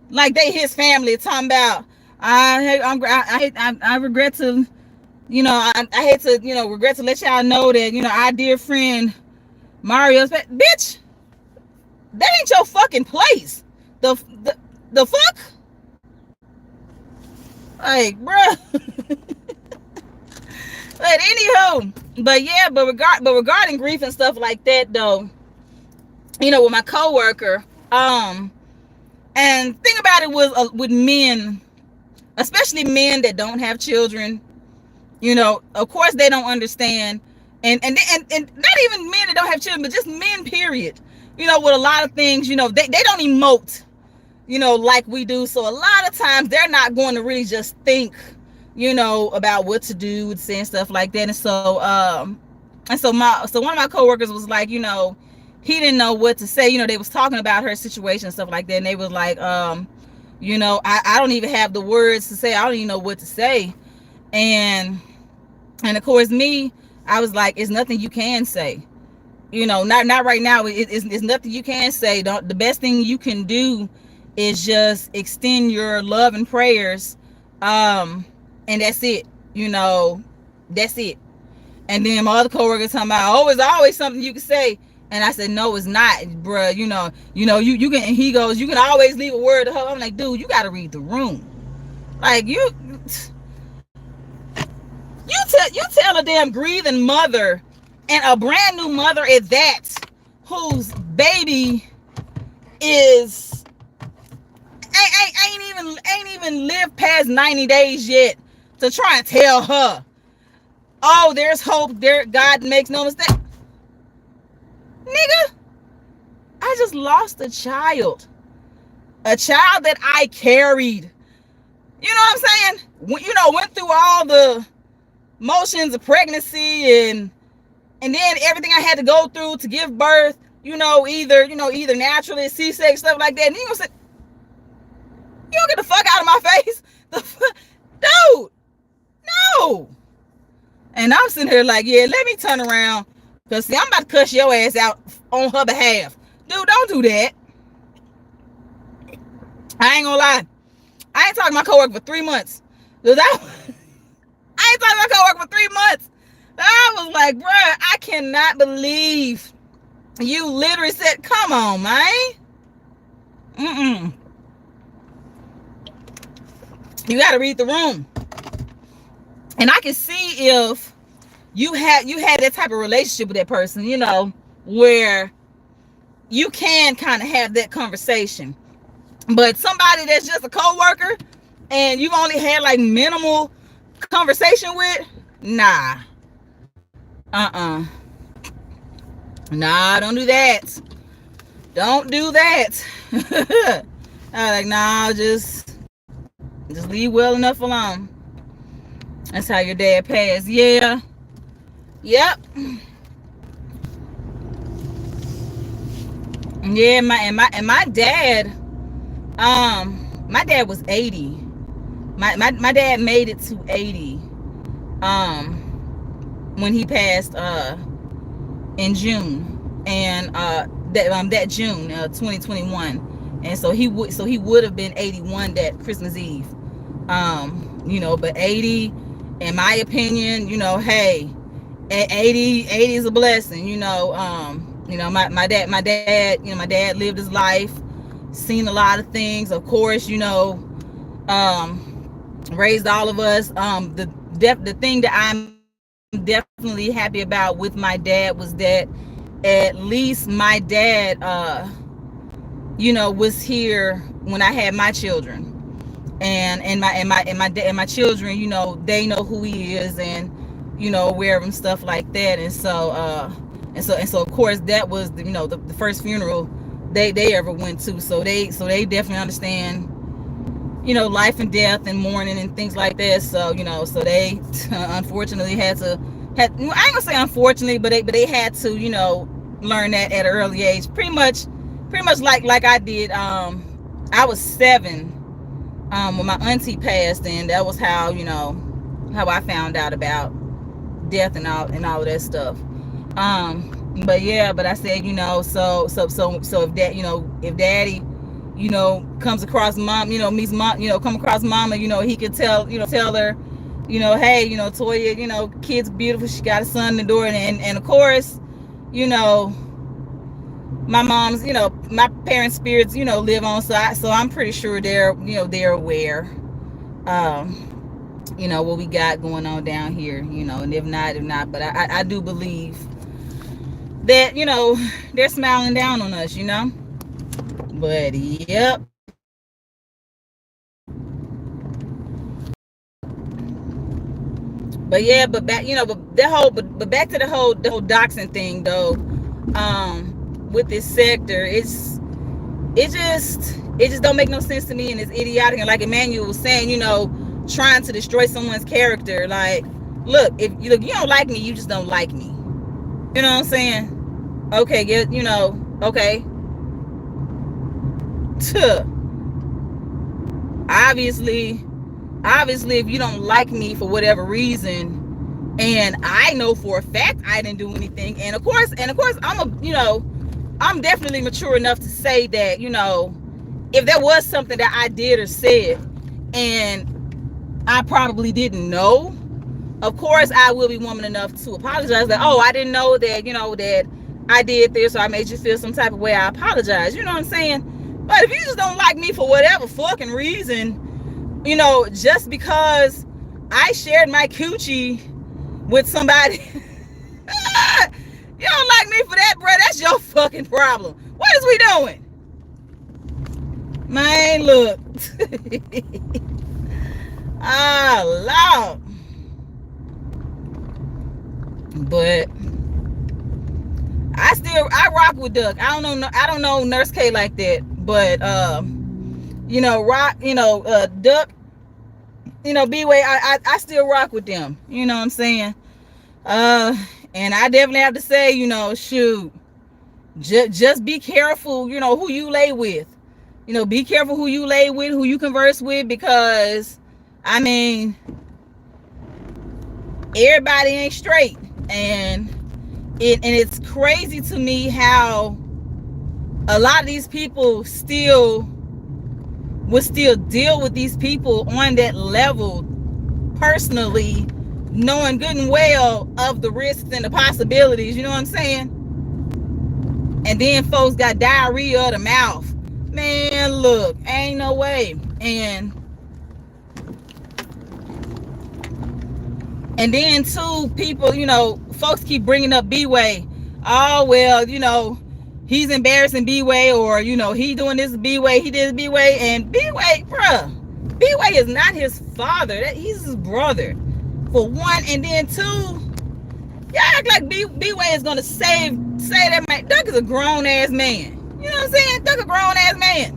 Speaker 1: like they his family, talking about I regret to, you know, I hate to, you know, regret to let y'all know that, you know, our dear friend Mario's bitch, that ain't your fucking place. The fuck? Like, bruh. But anywho, but yeah, but regarding grief and stuff like that though, you know, with my coworker, and thing about it was with men, especially men that don't have children, you know, of course they don't understand, and not even men that don't have children, but just men period, you know, with a lot of things, you know, they don't emote, you know, like we do. So a lot of times they're not going to really just think, you know, about what to do and saying stuff like that. And so one of my coworkers was like, you know, he didn't know what to say. You know, they was talking about her situation and stuff like that, and they was like, you know, I don't even have the words to say. I don't even know what to say. And of course me, I was like, it's nothing you can say, you know, not right now. It's nothing you can say. The best thing you can do is just extend your love and prayers, and that's it, you know, that's it. And then my other coworker talking about, oh, it's always something you can say. And I said, no, it's not, bruh. You know, you can, and he goes, you can always leave a word to her. I'm like, dude, you got to read the room. Like, you tell a damn grieving mother, and a brand new mother at that, whose baby is ain't even lived past 90 days yet, to try and tell her, oh, there's hope, there, God makes no mistake. Nigga, I just lost a child that I carried. You know what I'm saying? You know, went through all the motions of pregnancy and then everything I had to go through to give birth, you know, either naturally, C-section, stuff like that. And you gonna say, you don't get the fuck out of my face. Dude, no. And I'm sitting here like, yeah, let me turn around, because see, I'm about to cuss your ass out on her behalf. Dude, don't do that. I ain't gonna lie. I ain't talking to my coworker for 3 months. I ain't talking to my coworker for 3 months. I was like, bruh, I cannot believe you literally said, come on, man. You got to read the room. And I can see if you had that type of relationship with that person, you know, where you can kind of have that conversation. But somebody that's just a coworker and you've only had like minimal conversation with, nah. Nah, don't do that. Don't do that. I was like, nah, just leave well enough alone. That's how your dad passed. Yeah. Yep. Yeah, my dad, my dad was 80. My dad made it to 80 um when he passed in June, and that June 2021, and so he would have been 81 that Christmas Eve. But 80, in my opinion, hey, at 80 is a blessing. My dad lived his life, seen a lot of things, of course, raised all of us. The thing that I'm definitely happy about with my dad was that at least my dad was here when I had my children, and my children, they know who he is, and aware of him, stuff like that. And so of course that was the first funeral they ever went to, so they definitely understand life and death and mourning and things like that. So they unfortunately I ain't gonna say unfortunately, but they had to learn that at an early age, pretty much like I did. I was 7 when my auntie passed, and that was how I found out about death and all of that stuff. But I said, so if that, if daddy comes across mom, meets mom, come across mama, he could tell her, hey, Toya, kid's beautiful, she got a son in the door, and of course, my mom's, my parents' spirits, live on, so I'm pretty sure they're aware, what we got going on down here, and if not, but I do believe that, they're smiling down on us, but yep. But yeah, but back, but back to the whole doxing thing though. With this sector, it just don't make no sense to me, and it's idiotic. And like Emmanuel was saying, trying to destroy someone's character. Like, look, if you don't like me, you just don't like me. You know what I'm saying? Okay, okay. Obviously, if you don't like me for whatever reason, and I know for a fact I didn't do anything, and of course, I'm definitely mature enough to say that, if there was something that I did or said, and I probably didn't know, of course I will be woman enough to apologize. That, oh, I didn't know that, that I did this, or I made you feel some type of way. I apologize. You know what I'm saying? But if you just don't like me for whatever fucking reason, just because I shared my coochie with somebody, you don't like me for that, bro. That's your fucking problem. What is we doing? Man, look. Oh, Lord. But I rock with Duck. I don't know Nurse K like that, but Duck, B-Way, I still rock with them. You know what I'm saying? And I definitely have to say, shoot, just be careful, who you lay with. Be careful who you lay with, who you converse with, because, I mean, everybody ain't straight. And it's crazy to me how a lot of these people would still deal with these people on that level personally, knowing good and well of the risks and the possibilities, you know what I'm saying? And then folks got diarrhea of the mouth. Man, look, ain't no way. And then too, people, folks keep bringing up B-Way. Oh, well, he's embarrassing B-Way, or, he doing this B-Way, he did B-Way, and B-Way, bruh, B-Way is not his father. He's his brother, for one. And then two, y'all act like B-Way is gonna say that man. Duck is a grown ass man. You know what I'm saying? Duck a grown ass man.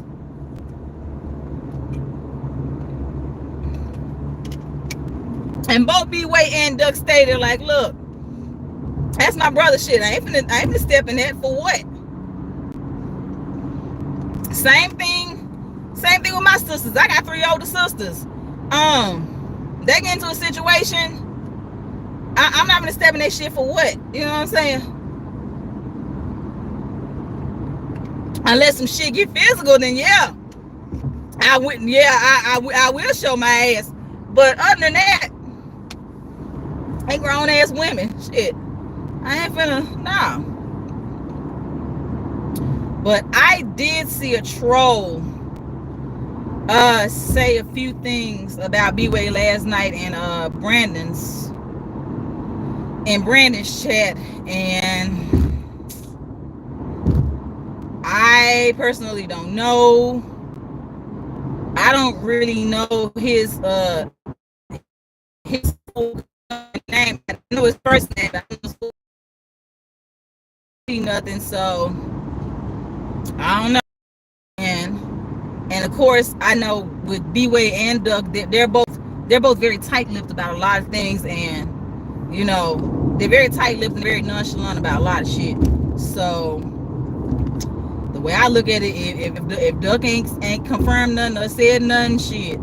Speaker 1: And both B-Way and Duck stated, like, look, that's my brother shit. I ain't finna step in that for what? Same thing with my sisters. I got 3 older sisters. They get into a situation, I'm not gonna step in that shit for what? You know what I'm saying? Unless some shit get physical, then yeah, I wouldn't. Yeah, I will show my ass. But other than that, they grown ass women. Shit, I ain't finna. Nah. But I did see a troll say a few things about B-Way last night in Brandon's chat, and I personally don't know. I don't really know his name. I know his first name. I don't know nothing, so I don't know. And of course, I know with B-Way and Duck, they're both very tight-lipped about a lot of things, and you know, they're very tight-lipped and very nonchalant about a lot of shit. So the way I look at it, if Duck ain't confirmed nothing or said nothing, shit,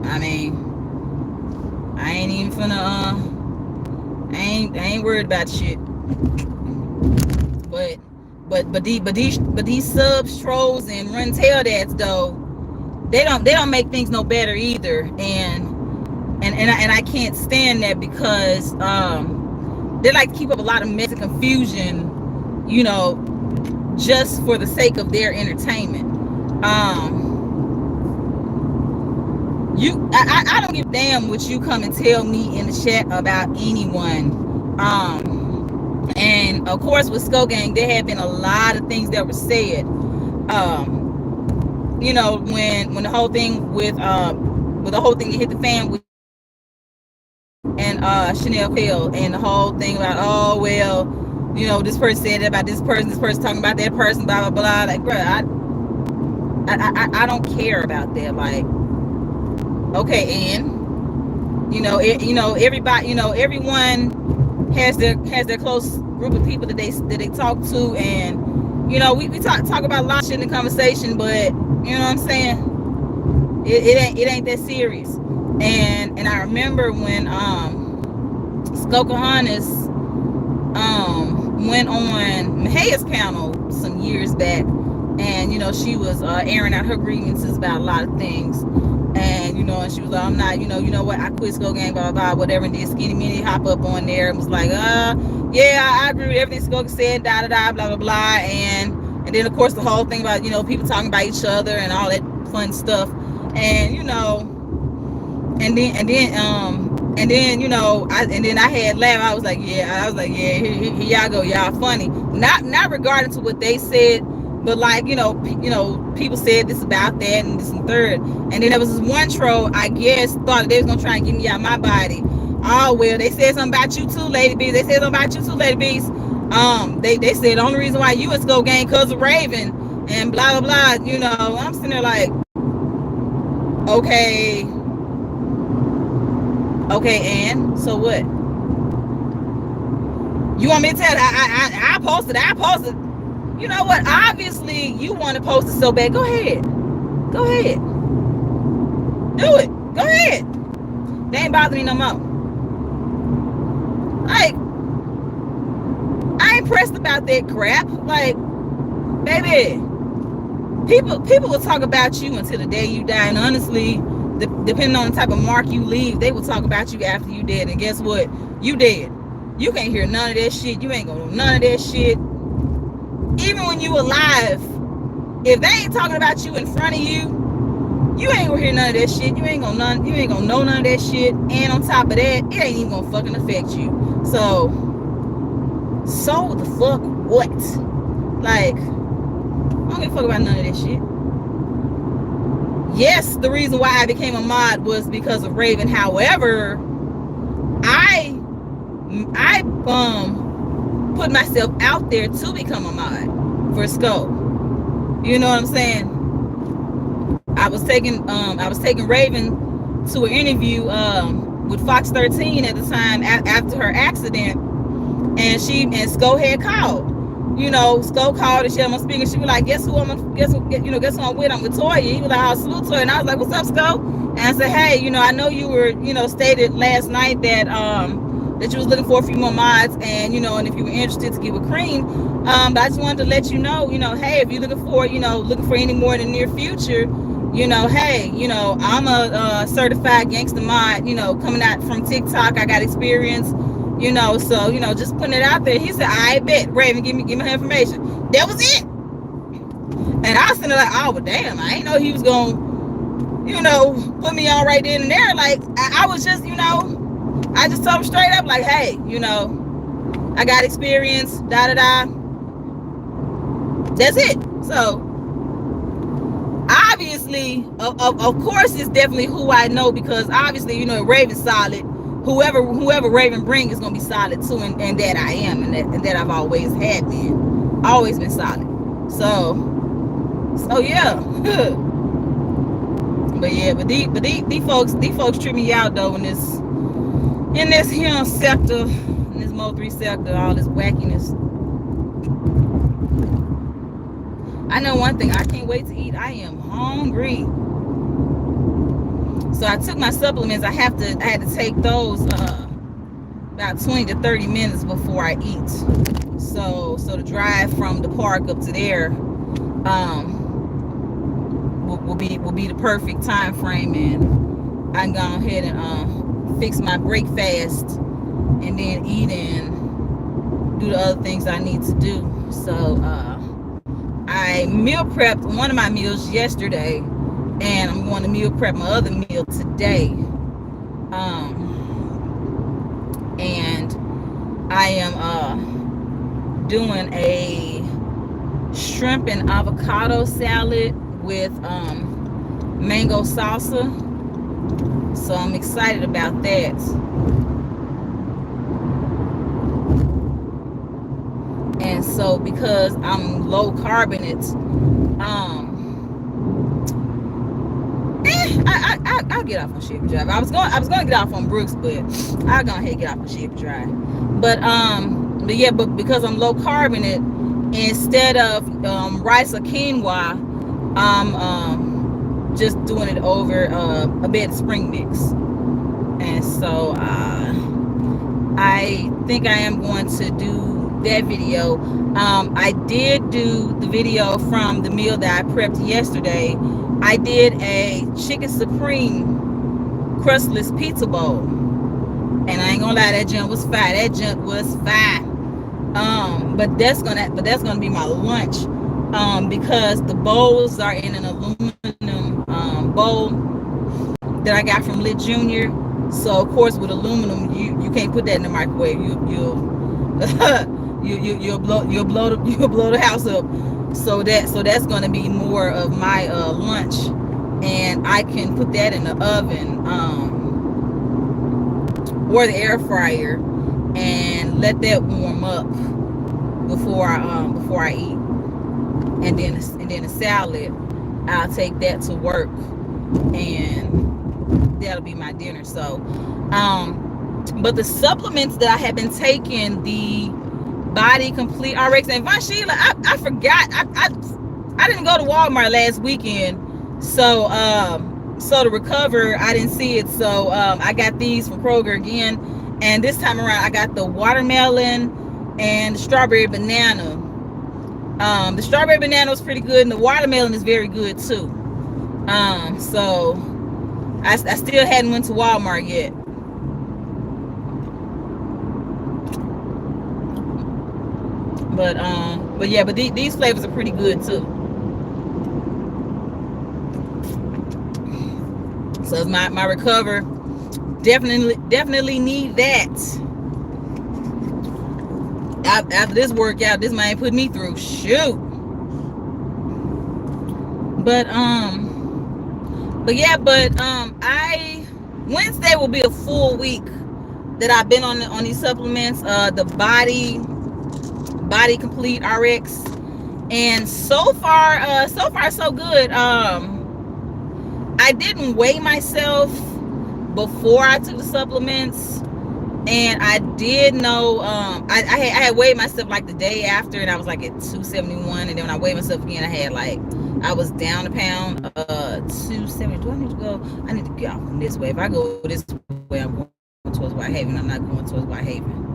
Speaker 1: I mean, I ain't even finna I ain't worried about shit. But these subs, trolls, and run tail dads though, they don't make things no better either, and I can't stand that, because they like to keep up a lot of mess and confusion, you know, just for the sake of their entertainment. I don't give a damn what you come and tell me in the chat about anyone. And of course with Skull Gang, there have been a lot of things that were said. You know, when the whole thing with the whole thing that hit the fan with and Chanel Hill, and the whole thing about, oh well, you know, this person said about this person talking about that person, blah blah blah. Like, bro, I don't care about that. Like, okay, and you know, everybody, you know, everyone has their close group of people that they talk to, and you know, we talk about a lot of shit in the conversation, but you know what I'm saying, it ain't that serious. And I remember when Skokohanis went on Mahaya's panel some years back, and you know, she was airing out her grievances about a lot of things, and you know, and she was like, I'm not, you know what, I quit Skull Gang, blah blah blah, whatever. And then Skinny Minnie hop up on there and was like, yeah, I agree with everything Skull said, da da da, blah blah blah. And then of course the whole thing about, you know, people talking about each other and all that fun stuff, and you know, and then you know, I had laughed. I was like, yeah, here y'all go, y'all funny. Not regarding to what they said, but like, you know, people said this about that and this and third. And then there was this one troll, I guess, thought they was gonna try and get me out my body. Oh well, they said something about you too, Lady Beast. They said something about you too, Lady Beast. They said the only reason why you in Skull Gang cause of Raven and blah blah blah. You know, I'm sitting there like, okay, and so what? You want me to tell? I posted. You know what? Obviously, you want to post it so bad. Go ahead. Do it. Go ahead. They ain't bothering me no more. Like, I ain't pressed about that crap. Like, baby, people will talk about you until the day you die. And honestly, depending on the type of mark you leave, they will talk about you after you dead. And guess what? You dead. You can't hear none of that shit. You ain't gonna know none of that shit. Even when you alive, if they ain't talking about you in front of you, you ain't gonna hear none of that shit. You ain't gonna know none of that shit. And on top of that, it ain't even gonna fucking affect you. So the fuck what? Like, I don't give a fuck about none of that shit. Yes, the reason why I became a mod was because of Raven. However, I put myself out there to become a mod for Skull. You know what I'm saying? I was taking Raven to an interview with Fox 13 at the time after her accident, and Skull had called, Sco called and she had my speaker. She was like, guess who I'm with? I'm with Toya. He was like, I'll salute Toya. And I was like, what's up, Sco? And I said, hey, I know you were, stated last night that that you was looking for a few more mods, and and if you were interested to give a cream. But I just wanted to let you know, hey, if you're looking for any more in the near future, hey, I'm a certified gangster mod, coming out from TikTok. I got experience, so just putting it out there. He said, I bet, Raven, give me her information. That was it. And I was sitting there like, oh, well, damn, I ain't know he was gonna, put me on right then and there. Like, I was just, I just told him straight up, like, hey, I got experience, da-da-da. That's it. So, obviously, of course, it's definitely who I know, because obviously, Raven's solid. Whoever Raven bring is gonna be solid too, and that I am, and that I've always had been, always been solid. So yeah. but these folks trip me out though in this here sector, in this Mo 3 sector, all this wackiness. I know one thing, I can't wait to eat. I am hungry. So I took my supplements. I had to take those about 20 to 30 minutes before I eat. So the drive from the park up to there will be the perfect time frame, and I can go ahead and fix my breakfast and then eat and do the other things I need to do. So I meal prepped one of my meals yesterday, and I'm going to meal prep my other meal today. And I am doing a shrimp and avocado salad with mango salsa. So I'm excited about that. And so because I'm low carbonate, I'll get off on Shepherd Drive. I was going to get off on Brooks, but I'll go ahead and get off on Shepherd Drive. But because I'm low carbonate, instead of rice or quinoa, I'm just doing it over a bed of spring mix. And so I think I am going to do that video. I did do the video from the meal that I prepped yesterday. I did a chicken supreme crustless pizza bowl, and I ain't gonna lie, that junk was fire. But that's gonna be my lunch, because the bowls are in an aluminum bowl that I got from Lit Junior. So of course, with aluminum, you can't put that in the microwave. You'll blow the house up. So that's going to be more of my lunch, and I can put that in the oven or the air fryer and let that warm up before I eat. And then the salad, I'll take that to work, and that'll be my dinner. So but the supplements that I have been taking, the Body Complete RX, and Von Sheila, I forgot, I didn't go to Walmart last weekend, so to recover, I didn't see it. So I got these from Kroger again, and this time around I got the watermelon and the strawberry banana. The strawberry banana was pretty good, and the watermelon is very good too. So I still hadn't went to Walmart yet. But yeah, these flavors are pretty good too. So my recover, definitely need that. After this workout, this might put me through. Shoot. But Wednesday will be a full week that I've been on these supplements. The Body Complete RX, and so far so good. I didn't weigh myself before I took the supplements, And I did know, I had weighed myself like the day after, and I was like at 271. And then when I weighed myself again, I was down a pound, 270. Do I need to go? I need to get off this way. If I go this way, I'm going towards Whitehaven. I'm not going towards Whitehaven.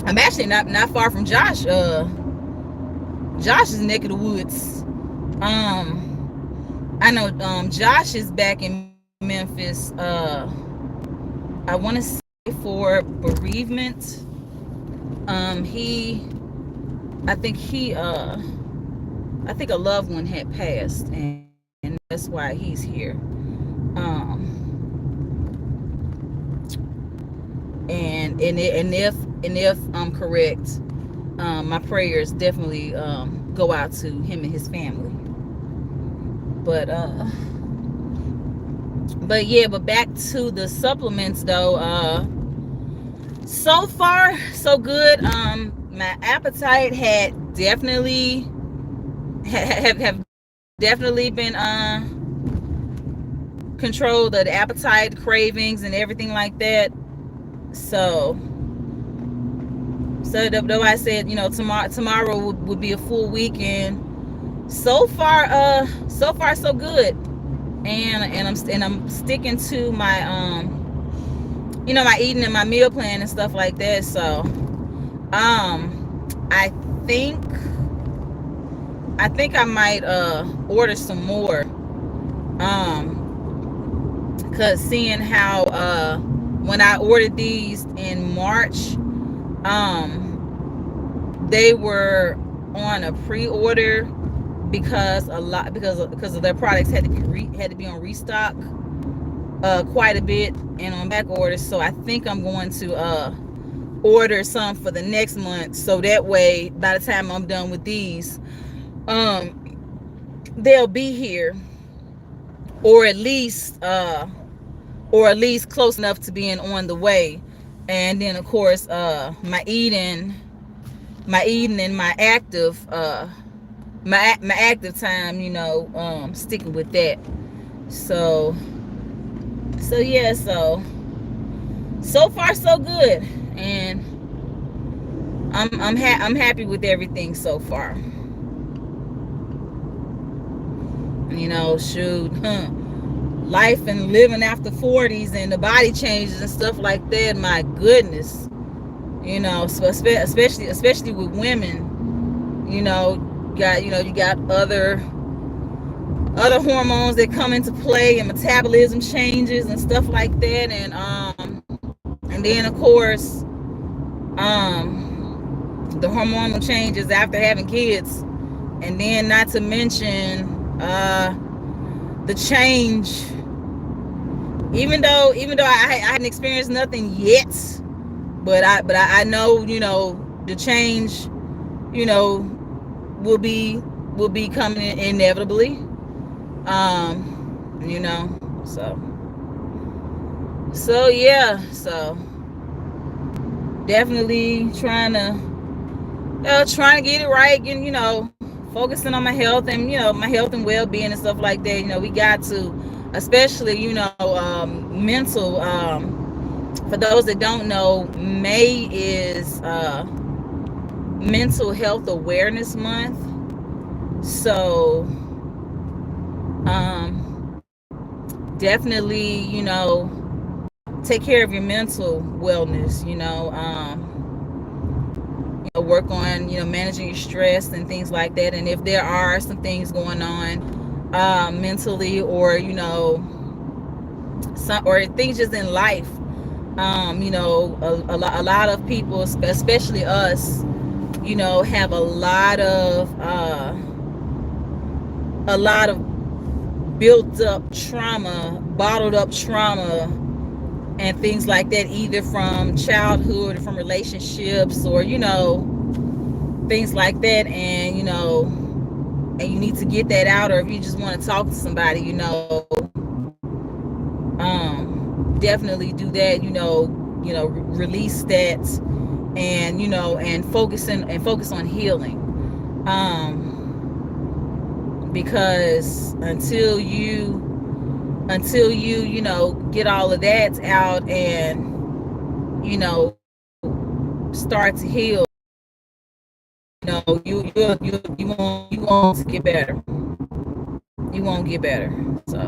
Speaker 1: I'm actually not far from Josh. Josh's neck of the woods. I know Josh is back in Memphis. I want to say for bereavement. I think a loved one had passed, and that's why he's here. And if I'm correct, my prayers definitely go out to him and his family. But back to the supplements though. So far so good. My appetite had definitely have definitely been controlled, the appetite, cravings, and everything like that. So though I said, tomorrow would be a full weekend. So far so good. And I'm sticking to my my eating and my meal plan and stuff like that. So I think I might order some more, because seeing how when I ordered these in March, they were on a pre-order because of their products had to be on restock quite a bit and on back orders. So I think I'm going to order some for the next month, so that way by the time I'm done with these, they'll be here, or at least close enough to being on the way. And then of course my eating and my active time, sticking with that. So yeah, so far so good, and I'm happy with everything so far. Shoot, life and living after 40s and the body changes and stuff like that. My goodness, so especially with women, you got other hormones that come into play, and metabolism changes and stuff like that. And then of course the hormonal changes after having kids, and then not to mention the change, even though I hadn't experienced nothing yet, but I know the change will be coming inevitably. So yeah, so definitely trying to get it right, and focusing on my health and my health and well-being and stuff like that. We got to, especially mental. For those that don't know, May is Mental Health Awareness Month. So definitely take care of your mental wellness. Work on managing your stress and things like that. And if there are some things going on mentally, or or things just in life, a lot of people, especially us, have a lot of built up trauma, bottled up trauma, and things like that, either from childhood or from relationships, or things like that. And and you need to get that out, or if you just want to talk to somebody, definitely do that. Release that, and and focus on healing, because until you until you know, get all of that out and, you know, start to heal. You know, you won't get better. You won't get better. So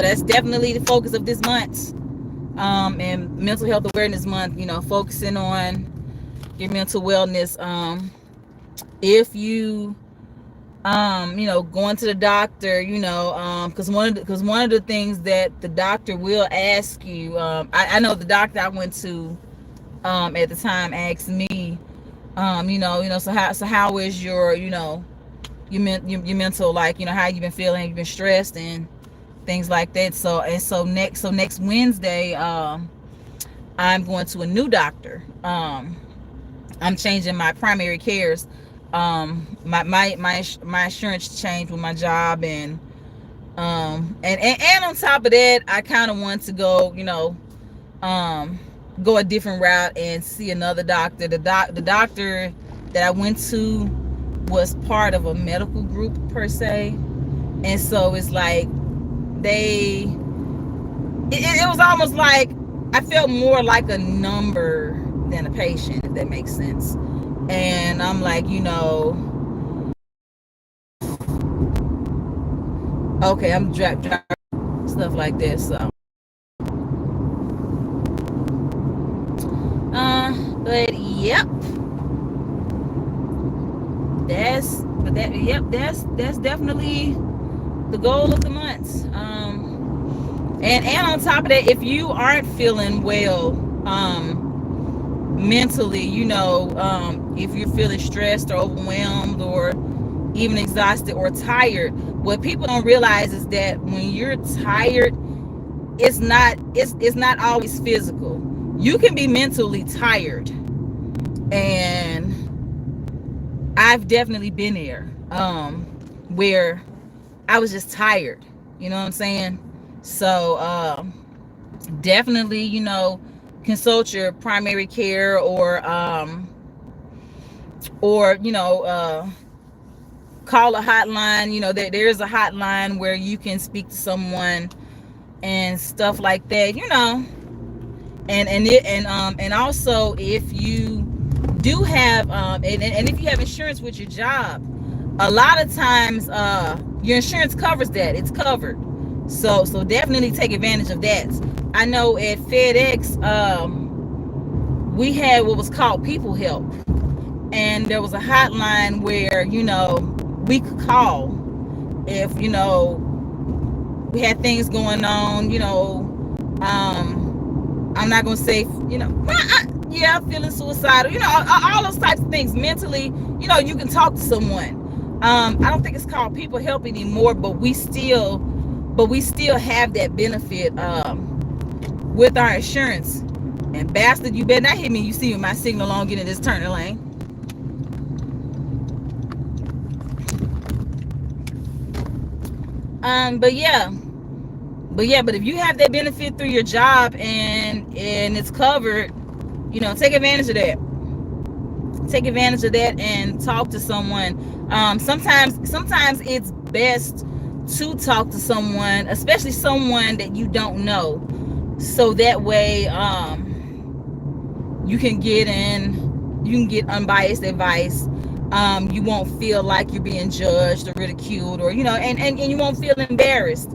Speaker 1: that's definitely the focus of this month. And Mental Health Awareness Month, you know, focusing on your mental wellness. If you you know, going to the doctor, you know, because one of the things that the doctor will ask you, I know the doctor I went to at the time asked me, so how is your, you know, your mental, like, you know, how you been feeling, you been stressed and things like that. So next Wednesday, I'm going to a new doctor. I'm changing my primary cares. My insurance changed with my job, and on top of that, I kind of want to go, you know, go a different route and see another doctor. The doctor that I went to was part of a medical group per se, and so it's like it was almost like I felt more like a number than a patient, if that makes sense. And I'm like, you know, okay, I'm driving stuff like this. So, but yep, that's definitely the goal of the month. And on top of that, if you aren't feeling well, mentally, you know, if you're feeling stressed or overwhelmed or even exhausted or tired, what people don't realize is that when you're tired, it's not always physical. You can be mentally tired, and I've definitely been there, where I was just tired, you know what I'm saying? So definitely, you know, consult your primary care, or you know, call a hotline. You know, there's a hotline where you can speak to someone and stuff like that, you know. And also, if you do have and if you have insurance with your job, a lot of times your insurance covers that. It's covered. So definitely take advantage of that. I know at FedEx, we had what was called People Help, and there was a hotline where, you know, we could call if, you know, we had things going on, you know. I'm not gonna say, you know, yeah, feeling suicidal, you know, all those types of things. Mentally, you know, you can talk to someone. I don't think it's called People Help anymore, but we still have that benefit with our insurance. And bastard, you better not hit me. You see my signal on getting this turning lane. But if you have that benefit through your job and it's covered, you know, take advantage of that. Take advantage of that and talk to someone. Sometimes it's best to talk to someone, especially someone that you don't know, so that way you can get unbiased advice. You won't feel like you're being judged or ridiculed, or, you know, and you won't feel embarrassed,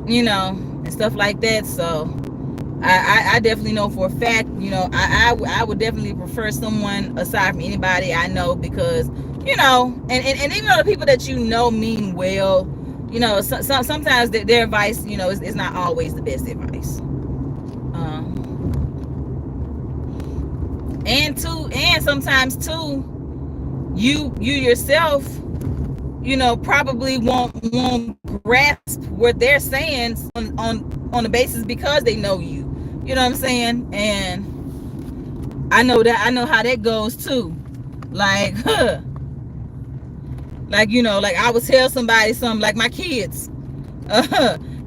Speaker 1: you know, and stuff like that. So I definitely know for a fact, you know, I would definitely prefer someone aside from anybody I know, because, you know, and even though the people that you know mean well, you know, sometimes their advice, you know, is not always the best advice. And sometimes too, you yourself, you know, probably won't grasp what they're saying on the basis because they know you. You know what I'm saying? And I know how that goes too. Like, like, you know, like I would tell somebody something, like my kids.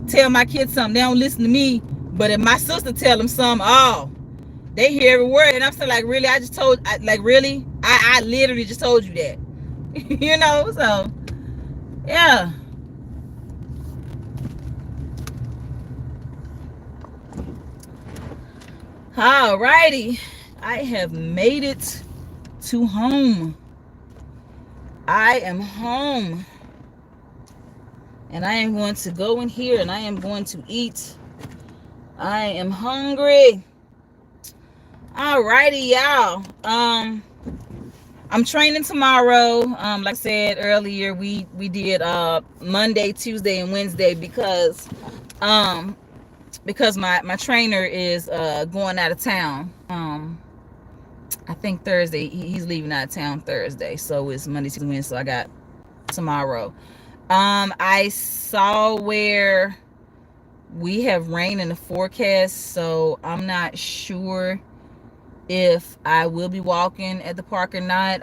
Speaker 1: Tell my kids something, they don't listen to me. But if my sister tell them something, oh, they hear every word. And I'm still like, really? Really? I literally just told you that. You know? So, yeah. Alrighty, I have made it to home. I am home, and I am going to go in here and I am going to eat. I am hungry. Alrighty, y'all. I'm training tomorrow. Like I said earlier, we did Monday, Tuesday, and Wednesday because my trainer is going out of town. I think Thursday. He's leaving out of town Thursday, so it's Monday, Tuesday, Wednesday. So I got tomorrow. I saw where we have rain in the forecast, so I'm not sure if I will be walking at the park or not.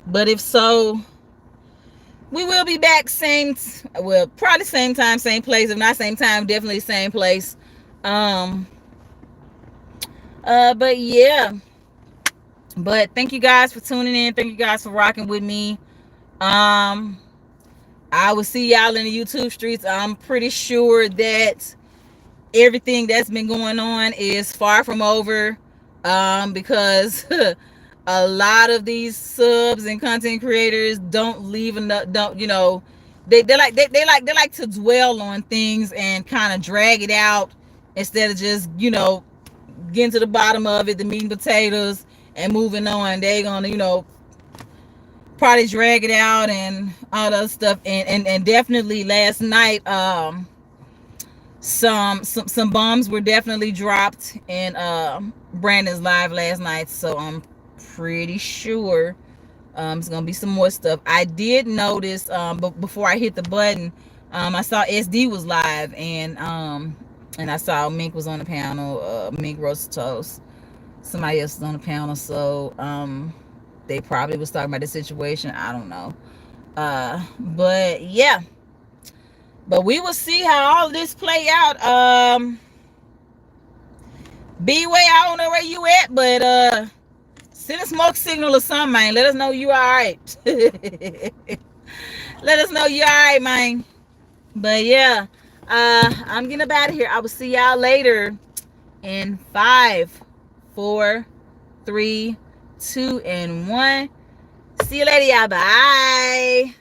Speaker 1: But if so, we will be back probably same time, same place. If not same time, definitely same place. But yeah. But thank you guys for tuning in. Thank you guys for rocking with me. I will see y'all in the YouTube streets. I'm pretty sure that everything that's been going on is far from over. Because a lot of these subs and content creators don't leave enough, they like to dwell on things and kind of drag it out instead of just getting to the bottom of it, the meat and potatoes, and moving on. They're gonna probably drag it out and all that stuff. And definitely last night some bombs were definitely dropped in Brandon's live last night, so I'm pretty sure it's gonna be some more stuff. I did notice but before I hit the button, I saw SD was live, and I saw Mink was on the panel. Mink Roast Toast, somebody else was on the panel, so they probably was talking about the situation. I don't know, but yeah. But we will see how all this play out. B-Way, I don't know where you at, but send a smoke signal or something, man. Let us know you all right. Let us know you all right, man. But yeah, I'm getting up out of here. I will see y'all later in 5, 4, 3, 2, and 1. See you later, y'all. Bye.